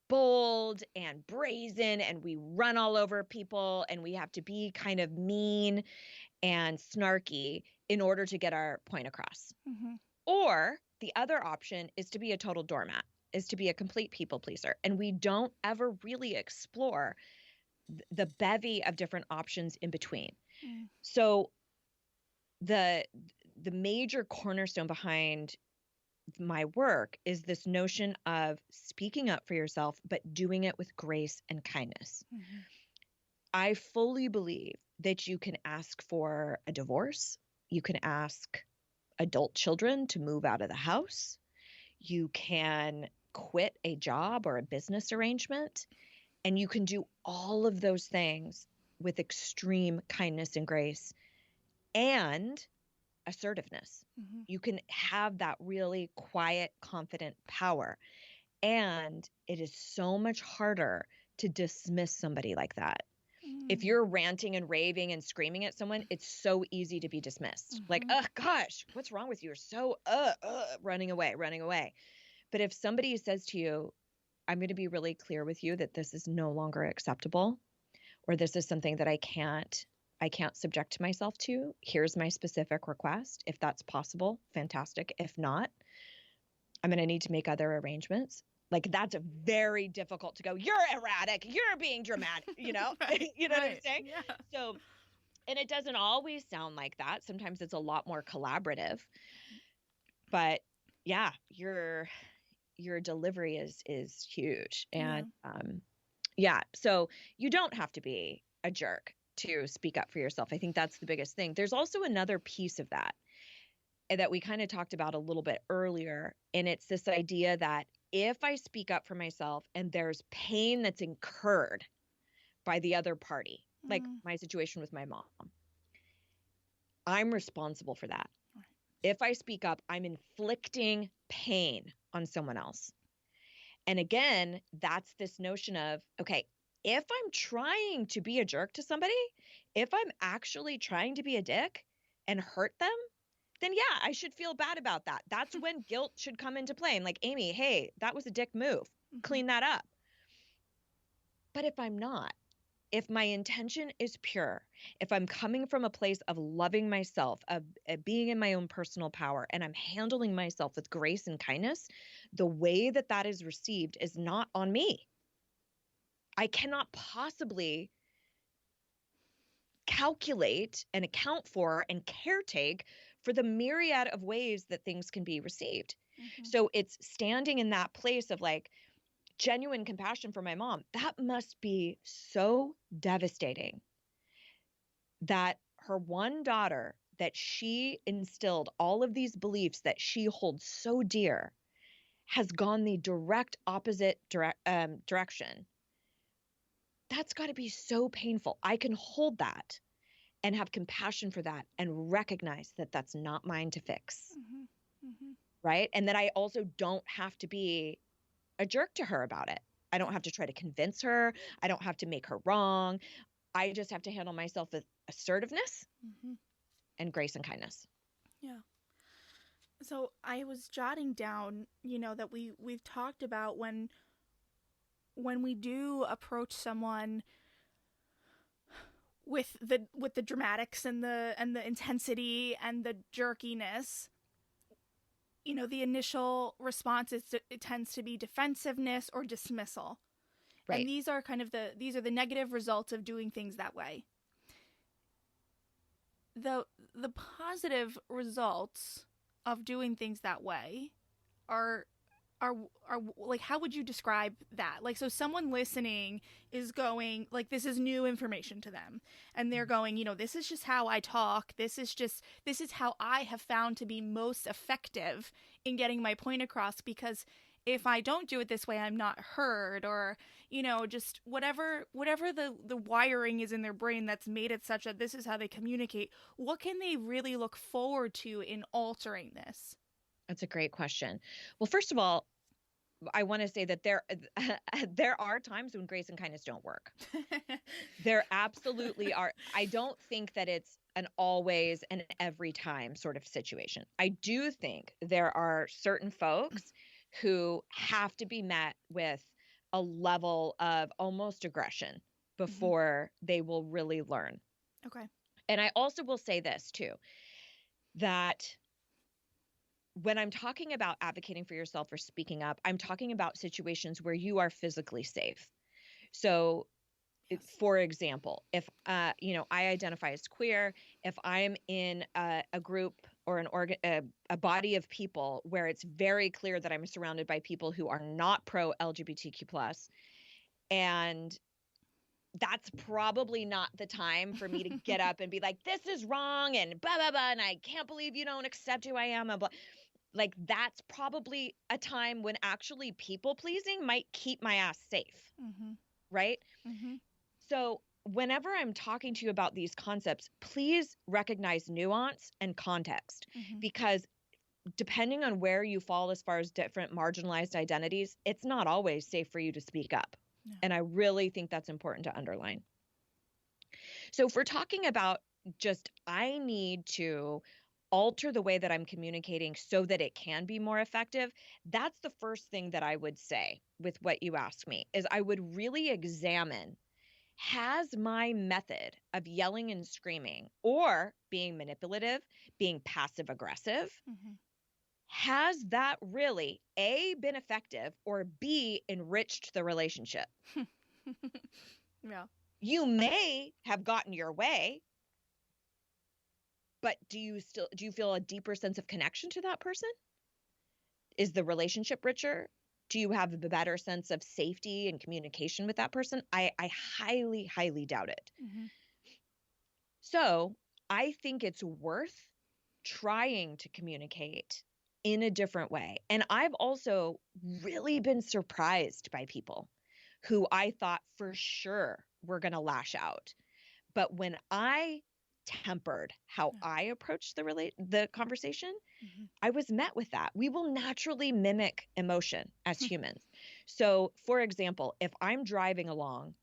bold and brazen and we run all over people and we have to be kind of mean and snarky in order to get our point across. Or the other option is to be a total doormat, is to be a complete people pleaser. And we don't ever really explore the bevy of different options in between. So the major cornerstone behind my work is this notion of speaking up for yourself, but doing it with grace and kindness. I fully believe that you can ask for a divorce. You can ask adult children to move out of the house. You can quit a job or a business arrangement. And you can do all of those things with extreme kindness and grace and assertiveness. You can have that really quiet, confident power. And it is so much harder to dismiss somebody like that. If you're ranting and raving and screaming at someone, it's so easy to be dismissed. Like, oh gosh, what's wrong with you? You're so running away. But if somebody says to you, I'm going to be really clear with you that this is no longer acceptable, or this is something that I can't subject myself to. Here's my specific request. If that's possible, fantastic. If not, I'm going to need to make other arrangements. Like that's very difficult to go, you're erratic, you're being dramatic, you know, you know what I'm saying? Yeah. So, and it doesn't always sound like that. Sometimes it's a lot more collaborative, but yeah, your delivery is huge. And, so you don't have to be a jerk to speak up for yourself. I think that's the biggest thing. There's also another piece of that we kind of talked about a little bit earlier. And it's this idea that if I speak up for myself and there's pain that's incurred by the other party, like my situation with my mom, I'm responsible for that. Right. If I speak up, I'm inflicting pain on someone else. And again, that's this notion of, okay, if I'm trying to be a jerk to somebody, if I'm actually trying to be a dick and hurt them, then yeah, I should feel bad about that. That's when guilt should come into play. And like, Amy, hey, that was a dick move. Clean that up. But if I'm not, if my intention is pure, if I'm coming from a place of loving myself, of being in my own personal power, and I'm handling myself with grace and kindness, the way that that is received is not on me. I cannot possibly calculate and account for and caretake for the myriad of ways that things can be received. So it's standing in that place of like, genuine compassion for my mom. That must be so devastating that her one daughter, that she instilled all of these beliefs that she holds so dear, has gone the direct opposite direction. That's got to be so painful. I can hold that and have compassion for that and recognize that that's not mine to fix. Right. And that I also don't have to be a jerk to her about it. I don't have to try to convince her. I don't have to make her wrong. I just have to handle myself with assertiveness and grace and kindness. Yeah. So I was jotting down, that we've talked about when we do approach someone with the dramatics and the intensity and the jerkiness, the initial response it tends to be defensiveness or dismissal. Right. And these are the negative results of doing things that way. The positive results of doing things that way are like, how would you describe that? Like, so someone listening is going, like, this is new information to them, and they're going, this is just how I talk. This is how I have found to be most effective in getting my point across, because if I don't do it this way, I'm not heard, or, just whatever the wiring is in their brain that's made it such that this is how they communicate. What can they really look forward to in altering this? That's a great question. Well, first of all, I want to say that there are times when grace and kindness don't work. There absolutely are. I don't think that it's an always and every time sort of situation. I do think there are certain folks who have to be met with a level of almost aggression before they will really learn. Okay. And I also will say this too, that when I'm talking about advocating for yourself or speaking up, I'm talking about situations where you are physically safe. So, yes. For example, if I identify as queer, if I am in a group or a body of people where it's very clear that I'm surrounded by people who are not pro LGBTQ+, and that's probably not the time for me to get up and be like, this is wrong and blah, blah, blah, and I can't believe you don't accept who I am, and blah. Like, that's probably a time when actually people pleasing might keep my ass safe. Right? So whenever I'm talking to you about these concepts, please recognize nuance and context, because depending on where you fall as far as different marginalized identities, it's not always safe for you to speak up. No. And I really think that's important to underline. So if we're talking about just, I need to alter the way that I'm communicating so that it can be more effective, that's the first thing that I would say with what you asked me, is I would really examine, has my method of yelling and screaming or being manipulative, being passive aggressive, has that really A, been effective, or B, enriched the relationship? Yeah. You may have gotten your way, but do you feel a deeper sense of connection to that person? Is the relationship richer? Do you have a better sense of safety and communication with that person? I highly, highly doubt it. So I think it's worth trying to communicate in a different way. And I've also really been surprised by people who I thought for sure were going to lash out. But when I tempered how I approached the conversation, Mhm. I was met with that. We will naturally mimic emotion as humans. So, for example, if I'm driving along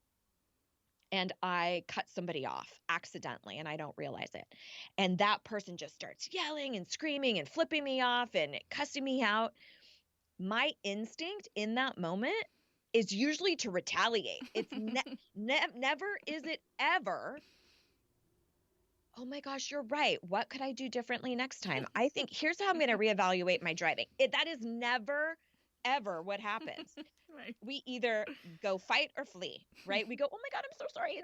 and I cut somebody off accidentally and I don't realize it, and that person just starts yelling and screaming and flipping me off and cussing me out, my instinct in that moment is usually to retaliate. It's never is it ever, oh my gosh, you're right. What could I do differently next time? I think here's how I'm going to reevaluate my driving. That is never, ever what happens. Right. We either go fight or flee, right? We go, oh my God, I'm so sorry.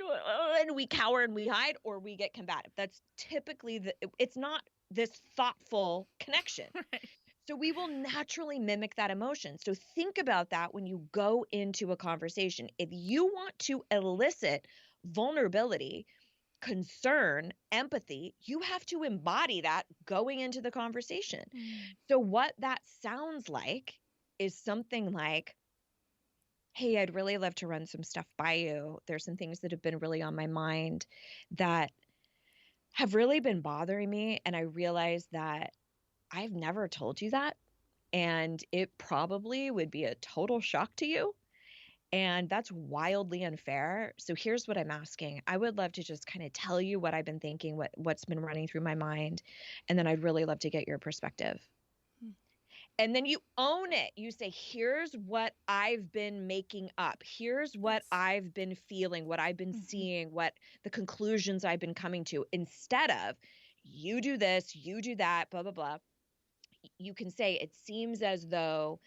And we cower and we hide, or we get combative. That's typically it's not this thoughtful connection. Right. So we will naturally mimic that emotion. So think about that when you go into a conversation. If you want to elicit vulnerability, concern, empathy, you have to embody that going into the conversation. So what that sounds like is something like, hey, I'd really love to run some stuff by you. There's some things that have been really on my mind that have really been bothering me. And I realize that I've never told you that. And it probably would be a total shock to you. And that's wildly unfair. So here's what I'm asking. I would love to just kind of tell you what I've been thinking, what's been running through my mind. And then I'd really love to get your perspective. And then you own it. You say, here's what I've been making up. Here's what I've been feeling, what I've been seeing, what the conclusions I've been coming to. Instead of you do this, you do that, blah, blah, blah. You can say, it seems as though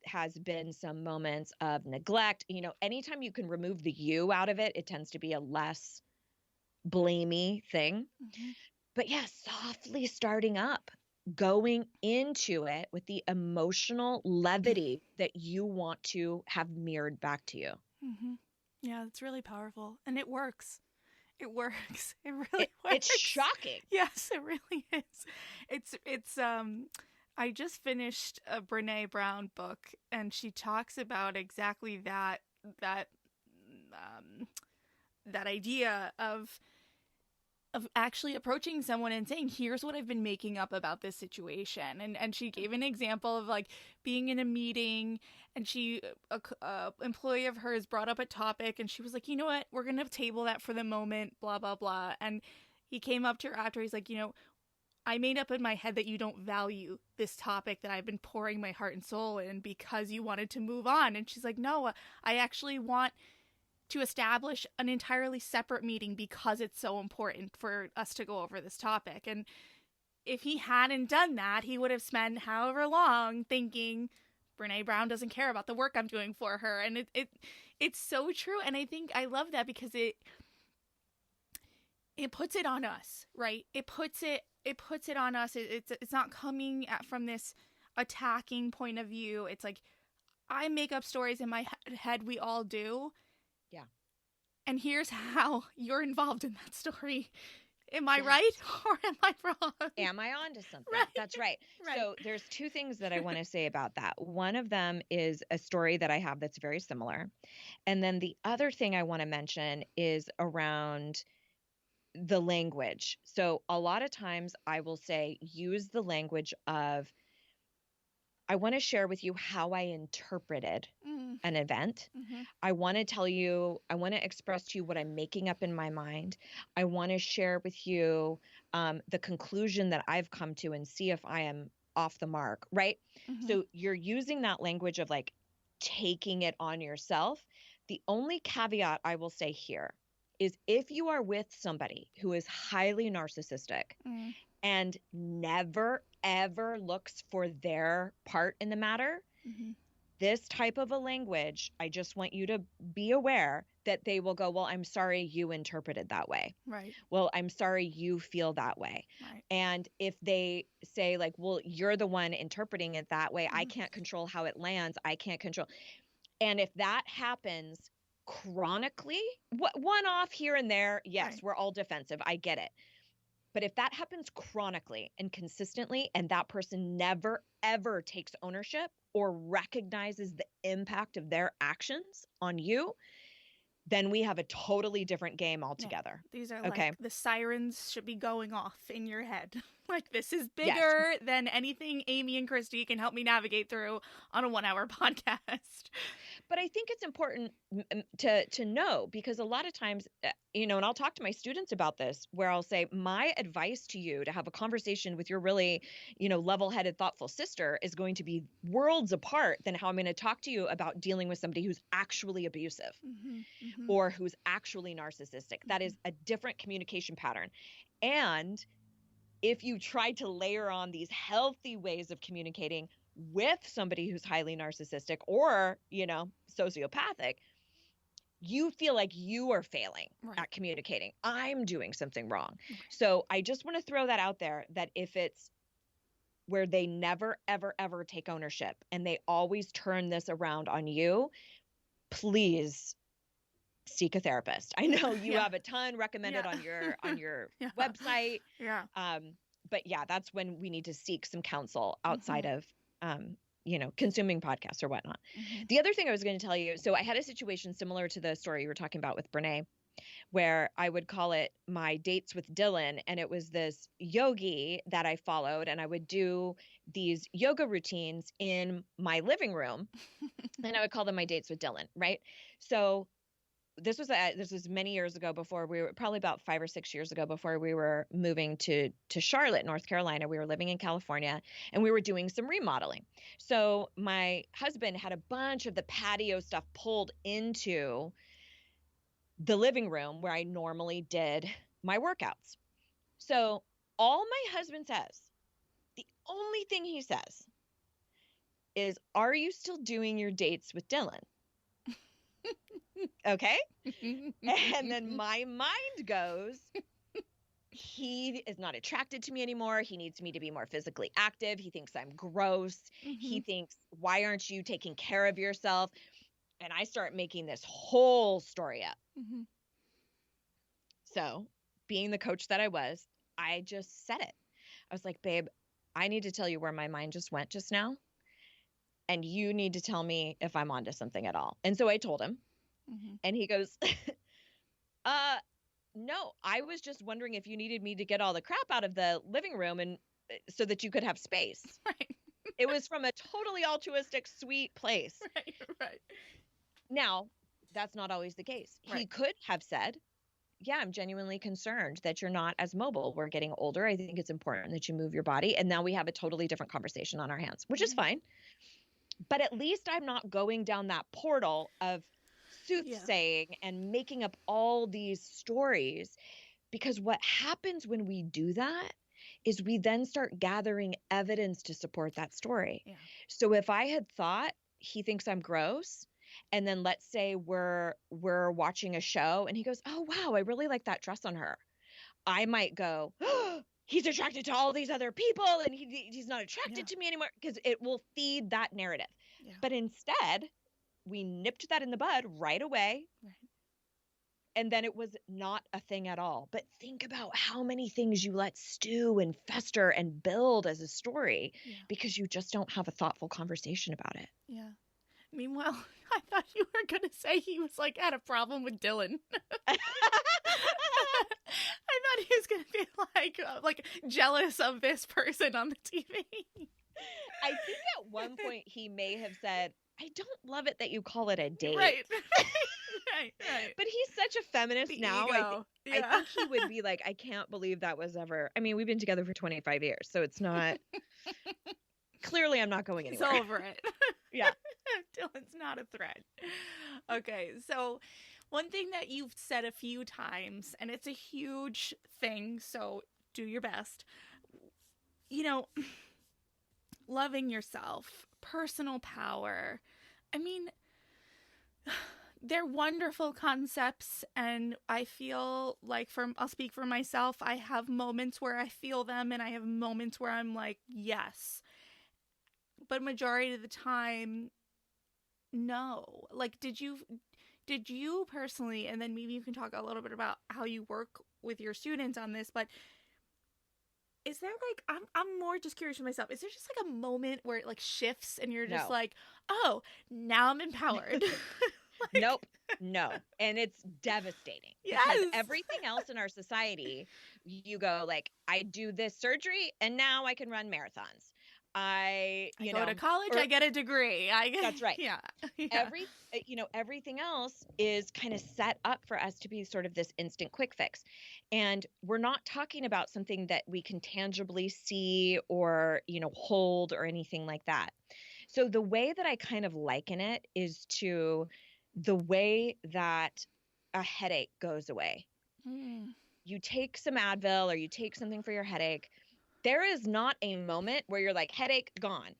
has been some moments of neglect. Anytime you can remove the you out of it, it tends to be a less blamey thing. But yeah, softly starting up, going into it with the emotional levity that you want to have mirrored back to you. Yeah, it's really powerful. And it works. It works. It really works. It's shocking. Yes, it really is. It's I just finished a Brené Brown book, and she talks about exactly that idea of actually approaching someone and saying, here's what I've been making up about this situation. And she gave an example of like being in a meeting, and a employee of hers brought up a topic, and she was like, you know what, we're going to table that for the moment, blah, blah, blah. And he came up to her after, he's like, I made up in my head that you don't value this topic that I've been pouring my heart and soul in because you wanted to move on. And she's like, no, I actually want to establish an entirely separate meeting because it's so important for us to go over this topic. And if he hadn't done that, he would have spent however long thinking Brené Brown doesn't care about the work I'm doing for her. And it's so true. And I think I love that because it puts it on us, right? It puts it on us. It's not coming from this attacking point of view. It's like, I make up stories in my head. We all do. Yeah. And here's how you're involved in that story. Am I right or am I wrong? Am I on to something? Right. That's right. So there's two things that I want to say about that. One of them is a story that I have that's very similar. And then the other thing I want to mention is around the language. So a lot of times I will say, use the language of, I want to share with you how I interpreted an event. I want to tell you, I want to express to you what I'm making up in my mind. I want to share with you the conclusion that I've come to and see if I am off the mark, right? So you're using that language of like taking it on yourself. The only caveat I will say here is if you are with somebody who is highly narcissistic and never, ever looks for their part in the matter, this type of a language, I just want you to be aware that they will go, well, I'm sorry you interpreted that way. Right. Well, I'm sorry you feel that way. Right. And if they say like, well, you're the one interpreting it that way, I can't control how it lands. I can't control. And if that happens, chronically, one off here and there, yes, Right. we're all defensive. I get it. But if that happens chronically and consistently, and that person never, ever takes ownership or recognizes the impact of their actions on you, then we have a totally different game Yeah. altogether. These are Okay. like the sirens should be going off in your head. Like, this is Yes. bigger than anything Amy and Christy can help me navigate through on a 1 hour podcast. But I think it's important to know, because a lot of times, and I'll talk to my students about this, where I'll say, my advice to you to have a conversation with your really, level-headed, thoughtful sister is going to be worlds apart than how I'm going to talk to you about dealing with somebody who's actually abusive or who's actually narcissistic. That is a different communication pattern. And if you try to layer on these healthy ways of communicating with somebody who's highly narcissistic or, sociopathic, you feel like you are failing at communicating. I'm doing something wrong. So I just want to throw that out there, that if it's where they never, ever, ever take ownership and they always turn this around on you, please seek a therapist. I know you have a ton recommended on your website. Yeah. But yeah, that's when we need to seek some counsel outside of consuming podcasts or whatnot. The other thing I was going to tell you, so I had a situation similar to the story you were talking about with Brene, where I would call it my dates with Dylan. And it was this yogi that I followed, and I would do these yoga routines in my living room and I would call them my dates with Dylan. Right. So this was many years ago, before we were, probably about 5 or 6 years ago, before we were moving to Charlotte, North Carolina. We were living in California and we were doing some remodeling. So my husband had a bunch of the patio stuff pulled into the living room where I normally did my workouts. So all my husband says, the only thing he says is, "Are you still doing your dates with Dylan?" Okay. And then my mind goes, he is not attracted to me anymore. He needs me to be more physically active. He thinks I'm gross. He thinks, why aren't you taking care of yourself? And I start making this whole story up. So, being the coach that I was, I just said it. I was like, babe, I need to tell you where my mind just went just now. And you need to tell me if I'm onto something at all. And so I told him. And he goes, no, I was just wondering if you needed me to get all the crap out of the living room and so that you could have space. Right. It was from a totally altruistic, sweet place. Right. Now, that's not always the case. Right. He could have said, yeah, I'm genuinely concerned that you're not as mobile. We're getting older. I think it's important that you move your body. And now we have a totally different conversation on our hands, which is fine. But at least I'm not going down that portal of soothsaying and making up all these stories, because what happens when we do that is we then start gathering evidence to support that story. So if I had thought he thinks I'm gross, and then let's say we're watching a show and he goes, "Oh wow, I really like that dress on her," I might go, "Oh, he's attracted to all these other people and he's not attracted to me anymore," because it will feed that narrative. But instead, we nipped that in the bud right away. And then it was not a thing at all. But think about how many things you let stew and fester and build as a story because you just don't have a thoughtful conversation about it. Yeah. Meanwhile, I thought you were going to say he was like had a problem with Dylan. I thought he was going to be like jealous of this person on the TV. I think at one point he may have said, "I don't love it that you call it a date." Right. But he's such a feminist now. I think he would be like, "I can't believe that was ever." I mean, we've been together for 25 years, so it's not. Clearly, I'm not going anywhere. He's over it. Yeah. Dylan's not a threat. Okay, so one thing that you've said a few times, and it's a huge thing, so do your best. Loving yourself, personal power. I mean, they're wonderful concepts, and I feel like I'll speak for myself. I have moments where I feel them, and I have moments where I'm like, yes. But majority of the time, no. Like, did you did you personally, and then maybe you can talk a little bit about how you work with your students on this, but is there like, I'm more just curious for myself, is there just like a moment where it like shifts and you're just No. like, oh, now I'm empowered? Like, Nope. No. And it's devastating because yes. everything else in our society, you go like, I do this surgery and now I can run marathons. I go to college, I get a degree. That's right. Yeah. Yeah. Everything else is kind of set up for us to be sort of this instant quick fix. And we're not talking about something that we can tangibly see or, hold or anything like that. So the way that I kind of liken it is to the way that a headache goes away. Mm. You take some Advil or you take something for your headache. There is not a moment where you're like, headache gone.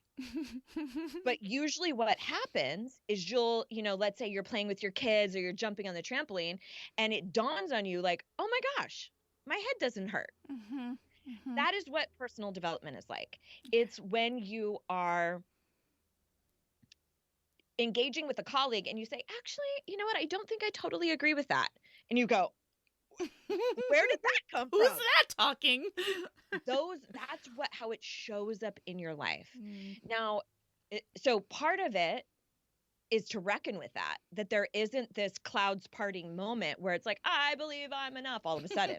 But usually what happens is let's say you're playing with your kids or you're jumping on the trampoline and it dawns on you like, oh my gosh, my head doesn't hurt. Mm-hmm. Mm-hmm. That is what personal development is like. It's when you are engaging with a colleague and you say, actually, you know what? I don't think I totally agree with that. And you go, where did that come from? Who's that talking? That's how it shows up in your life. Now, so part of it is to reckon with that there isn't this clouds parting moment where it's like, I believe I'm enough all of a sudden.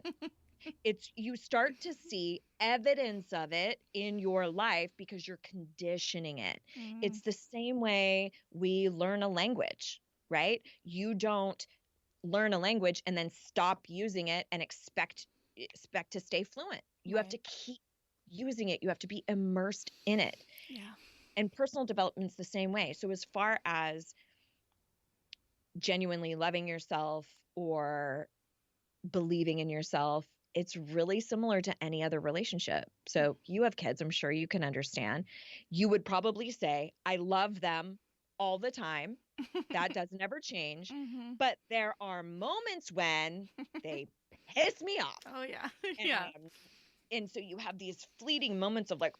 You start to see evidence of it in your life because you're conditioning it. It's the same way we learn a language, right? You don't learn a language and then stop using it and expect to stay fluent. You have to keep using it. You have to be immersed in it. Yeah. And personal development's the same way. So as far as genuinely loving yourself or believing in yourself, it's really similar to any other relationship. So you have kids, I'm sure you can understand. You would probably say, I love them all the time. That doesn't ever change. Mm-hmm. But there are moments when they piss me off. Oh, yeah. And, yeah. And so you have these fleeting moments of like,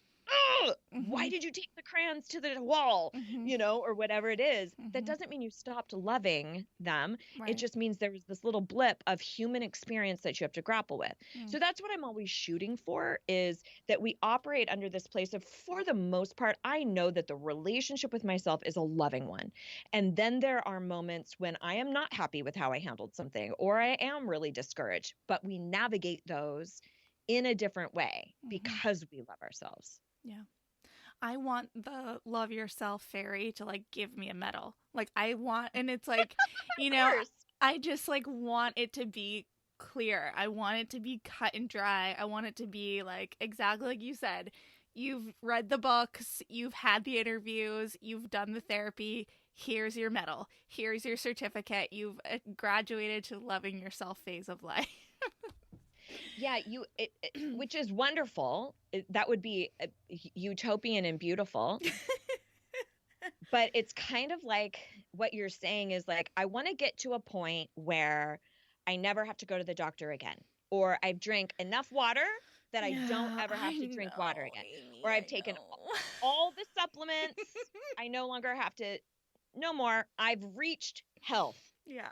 why did you take the crayons to the wall, or whatever it is. That doesn't mean you stopped loving them. Right. It just means there was this little blip of human experience that you have to grapple with. So that's what I'm always shooting for, is that we operate under this place of, for the most part, I know that the relationship with myself is a loving one. And then there are moments when I am not happy with how I handled something, or I am really discouraged, but we navigate those in a different way because we love ourselves. Yeah. I want the love yourself fairy to like give me a medal. Like and it's like, I just like want it to be clear. I want it to be cut and dry. I want it to be like exactly like you said. You've read the books, you've had the interviews, you've done the therapy. Here's your medal. Here's your certificate. You've graduated to loving yourself phase of life. Yeah, which is wonderful. That would be utopian and beautiful. But it's kind of like what you're saying is like, I want to get to a point where I never have to go to the doctor again, or I've drank enough water that I don't ever have to drink water again, or I've taken all the supplements. I no longer have to, no more. I've reached health. Yeah.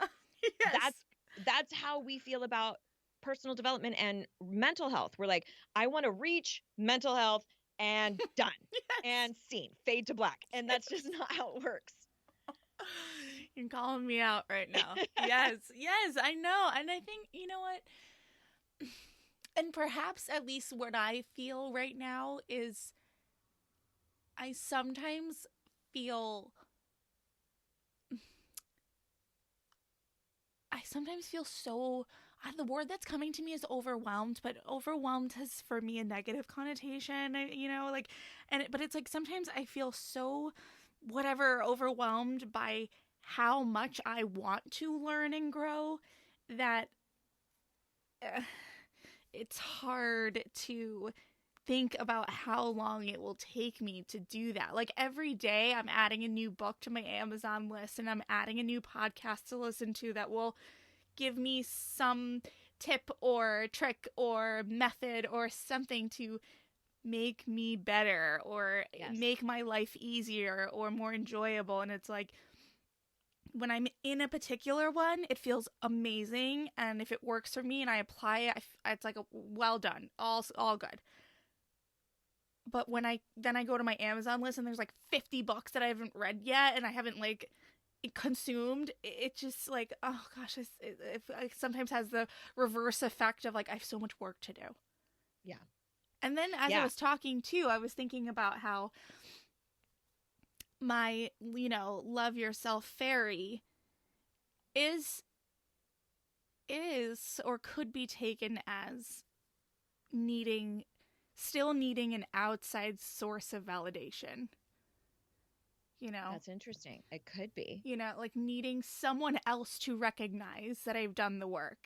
Yes. That's how we feel about personal development and mental health. We're like, I want to reach mental health and done. And scene, fade to black. And that's just not how it works. You're calling me out right now. Yes, I know. And I think, you know what? And perhaps at least what I feel right now is I sometimes feel so, the word that's coming to me is overwhelmed, but overwhelmed has for me a negative connotation, but it's like sometimes I feel so overwhelmed by how much I want to learn and grow that it's hard to think about how long it will take me to do that. Like every day I'm adding a new book to my Amazon list, and I'm adding a new podcast to listen to that will give me some tip or trick or method or something to make me better or make my life easier or more enjoyable. And it's like, when I'm in a particular one, it feels amazing, and if it works for me and I apply it, it's like a well done, all good. But when I go to my Amazon list and there's like 50 books that I haven't read yet and I haven't like consumed, it just like, oh gosh, it sometimes has the reverse effect of like I have so much work to do. Yeah. And then as I was talking too, I was thinking about how my, love yourself fairy is or could be taken as still needing an outside source of validation. That's interesting. It could be. Like needing someone else to recognize that I've done the work.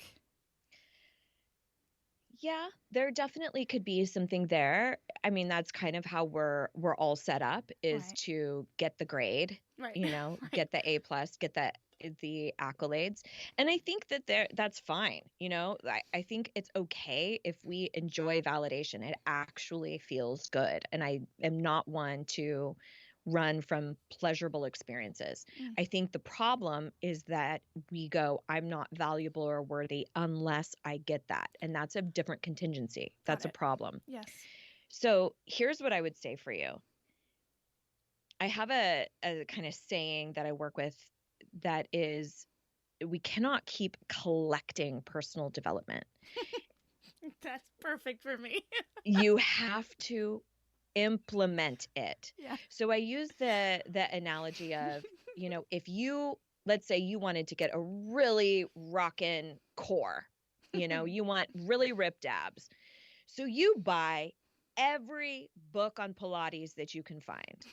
Yeah, there definitely could be something there. I mean, that's kind of how we're all set up, is Right. to get the grade, Right. Right. get the A+, get the accolades. And I think that's fine. I think it's okay if we enjoy validation. It actually feels good. And I am not one to run from pleasurable experiences. I think the problem is that we go, I'm not valuable or worthy unless I get that. And that's a different contingency. That's a problem. Yes. So here's what I would say for you. I have a kind of saying that I work with that is, we cannot keep collecting personal development. That's perfect for me. You have to implement it. Yeah. So I use the analogy of, if let's say you wanted to get a really rockin' core, you want really ripped abs. So you buy every book on Pilates that you can find,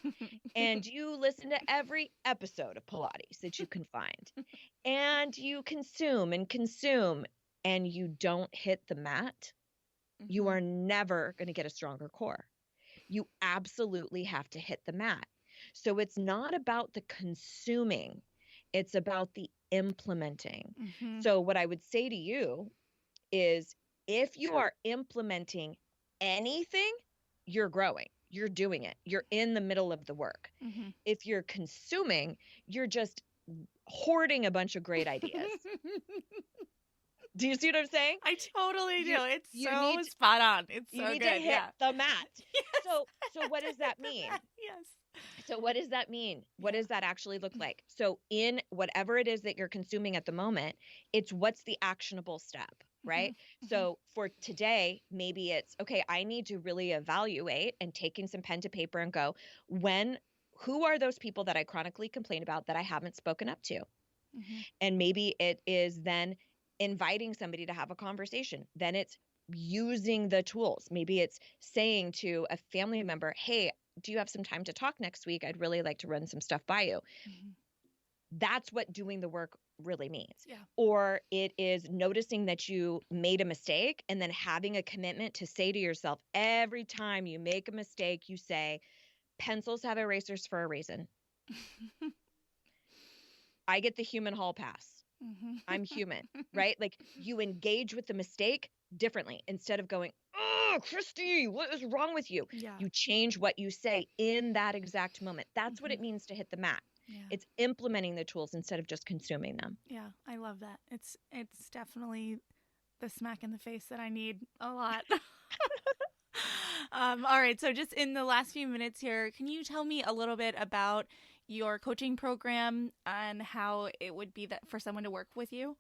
and you listen to every episode of Pilates that you can find, and you consume, and you don't hit the mat, you are never going to get a stronger core. You absolutely have to hit the mat. So it's not about the consuming, it's about the implementing. So what I would say to you is, if you are implementing anything, you're growing, you're doing it, you're in the middle of the work. If you're consuming, you're just hoarding a bunch of great ideas. Do you see what I'm saying? I totally do. It's so spot on. It's so good. You need to hit the mat. Yes. So what does that mean? Yes. So what does that mean? What does that actually look like? So in whatever it is that you're consuming at the moment, it's what's the actionable step, right? So for today, maybe it's, okay, I need to really evaluate, and taking some pen to paper and go, who are those people that I chronically complain about that I haven't spoken up to? And maybe it is then inviting somebody to have a conversation. Then it's using the tools. Maybe it's saying to a family member, hey, do you have some time to talk next week? I'd really like to run some stuff by you. That's what doing the work really means. Yeah. Or it is noticing that you made a mistake, and then having a commitment to say to yourself, every time you make a mistake, you say, pencils have erasers for a reason. I get the human hall pass. I'm human, right? Like, you engage with the mistake differently. Instead of going, oh, Christy, what is wrong with you? Yeah. You change what you say in that exact moment. That's what it means to hit the mat. Yeah. It's implementing the tools instead of just consuming them. Yeah, I love that. It's definitely the smack in the face that I need a lot. All right, so just in the last few minutes here, can you tell me a little bit about your coaching program and how it would be that for someone to work with you?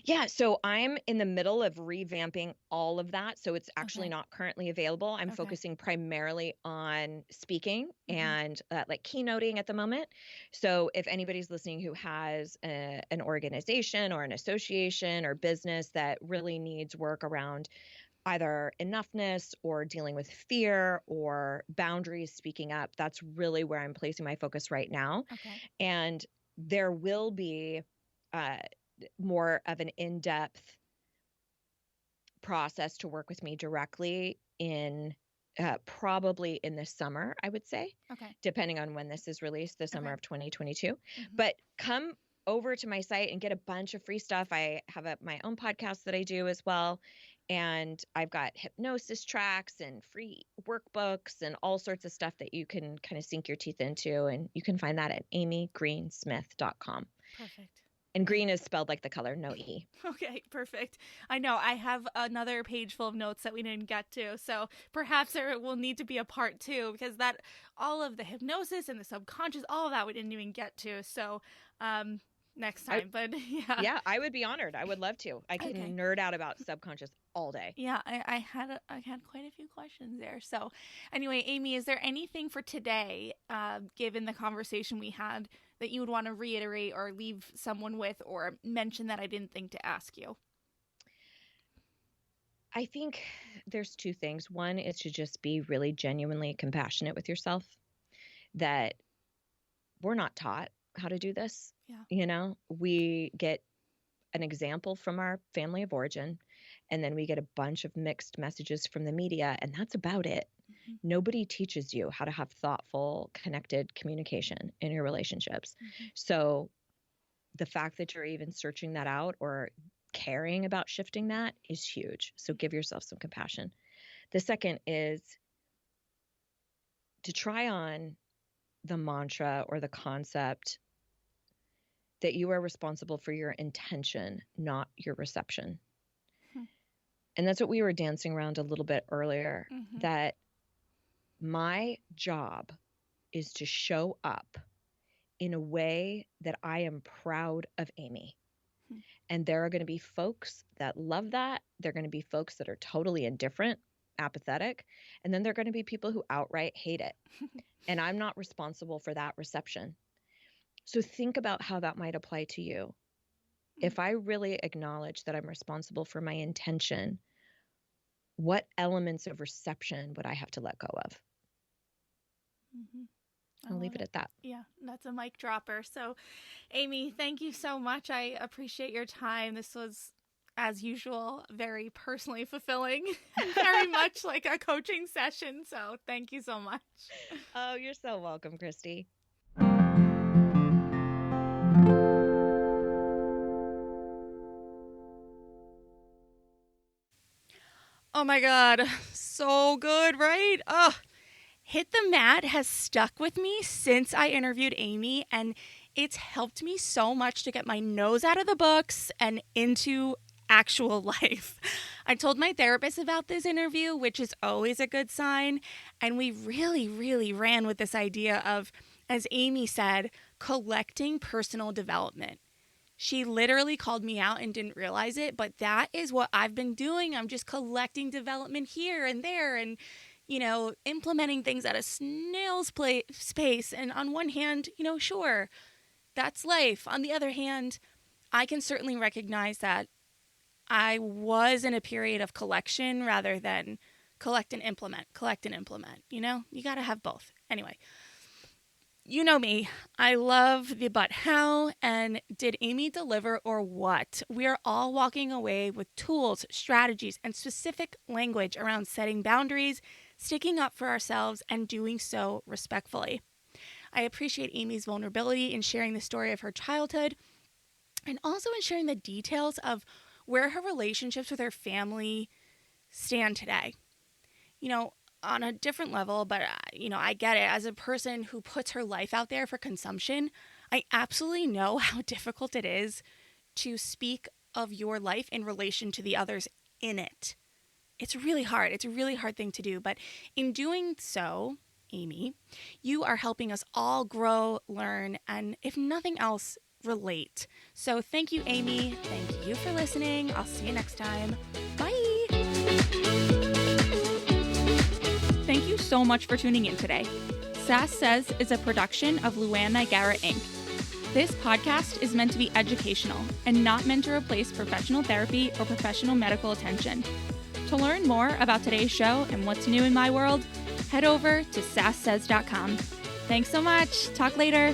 Yeah, so I'm in the middle of revamping all of that. So it's actually not currently available. I'm focusing primarily on speaking and like keynoting at the moment. So if anybody's listening who has an organization or an association or business that really needs work around either enoughness or dealing with fear or boundaries, speaking up, that's really where I'm placing my focus right now. And there will be more of an in-depth process to work with me directly in probably in the summer, I would say, depending on when this is released, the summer of 2022. But come over to my site and get a bunch of free stuff. I have my own podcast that I do as well. And I've got hypnosis tracks and free workbooks and all sorts of stuff that you can kind of sink your teeth into. And you can find that at amygreensmith.com. Perfect. And green is spelled like the color, no E. Okay, perfect. I know I have another page full of notes that we didn't get to, so perhaps there will need to be a part 2, because that all of the hypnosis and the subconscious, all of that we didn't even get to. So next time, but yeah. Yeah, I would be honored. I would love to. I can nerd out about subconscious all day. Yeah, I had quite a few questions there. So anyway, Amy, is there anything for today, given the conversation we had, that you would want to reiterate or leave someone with or mention that I didn't think to ask you? I think there's 2 things. One is to just be really genuinely compassionate with yourself, that we're not taught how to do this. Yeah. We get an example from our family of origin, and then we get a bunch of mixed messages from the media, and that's about it. Mm-hmm. Nobody teaches you how to have thoughtful, connected communication in your relationships. Mm-hmm. So the fact that you're even searching that out or caring about shifting that is huge. So give yourself some compassion. The second is to try on the mantra or the concept that you are responsible for your intention, not your reception. And that's what we were dancing around a little bit earlier, that my job is to show up in a way that I am proud of Amy. And there are going to be folks that love that. There are going to be folks that are totally indifferent, apathetic. And then there are going to be people who outright hate it. And I'm not responsible for that reception. So think about how that might apply to you. If I really acknowledge that I'm responsible for my intention, what elements of reception would I have to let go of? I'll leave it at that. Yeah, that's a mic dropper. So, Amy, thank you so much. I appreciate your time. This was, as usual, very personally fulfilling, very much like a coaching session. So thank you so much. Oh, you're so welcome, Christy. Oh my God. So good, right? Oh, Hit the Mat has stuck with me since I interviewed Amy, and it's helped me so much to get my nose out of the books and into actual life. I told my therapist about this interview, which is always a good sign, and we really ran with this idea of, as Amy said, collecting personal development. She literally called me out and didn't realize it, but that is what I've been doing. I'm just collecting development here and there and, implementing things at a snail's pace. And on one hand, sure, that's life. On the other hand, I can certainly recognize that I was in a period of collection rather than collect and implement. You got to have both. Anyway. You know me, I love the but how and did Amy deliver or what? We're all walking away with tools, strategies, and specific language around setting boundaries, sticking up for ourselves, and doing so respectfully. I appreciate Amy's vulnerability in sharing the story of her childhood and also in sharing the details of where her relationships with her family stand today. On a different level, but, I get it. As a person who puts her life out there for consumption, I absolutely know how difficult it is to speak of your life in relation to the others in it. It's really hard. It's a really hard thing to do. But in doing so, Amy, you are helping us all grow, learn, and if nothing else, relate. So thank you, Amy. Thank you for listening. I'll see you next time. Bye. Thank you so much for tuning in today. Sass Says is a production of Luann Nigara, Inc. This podcast is meant to be educational and not meant to replace professional therapy or professional medical attention. To learn more about today's show and what's new in my world, head over to sasssays.com. Thanks so much. Talk later.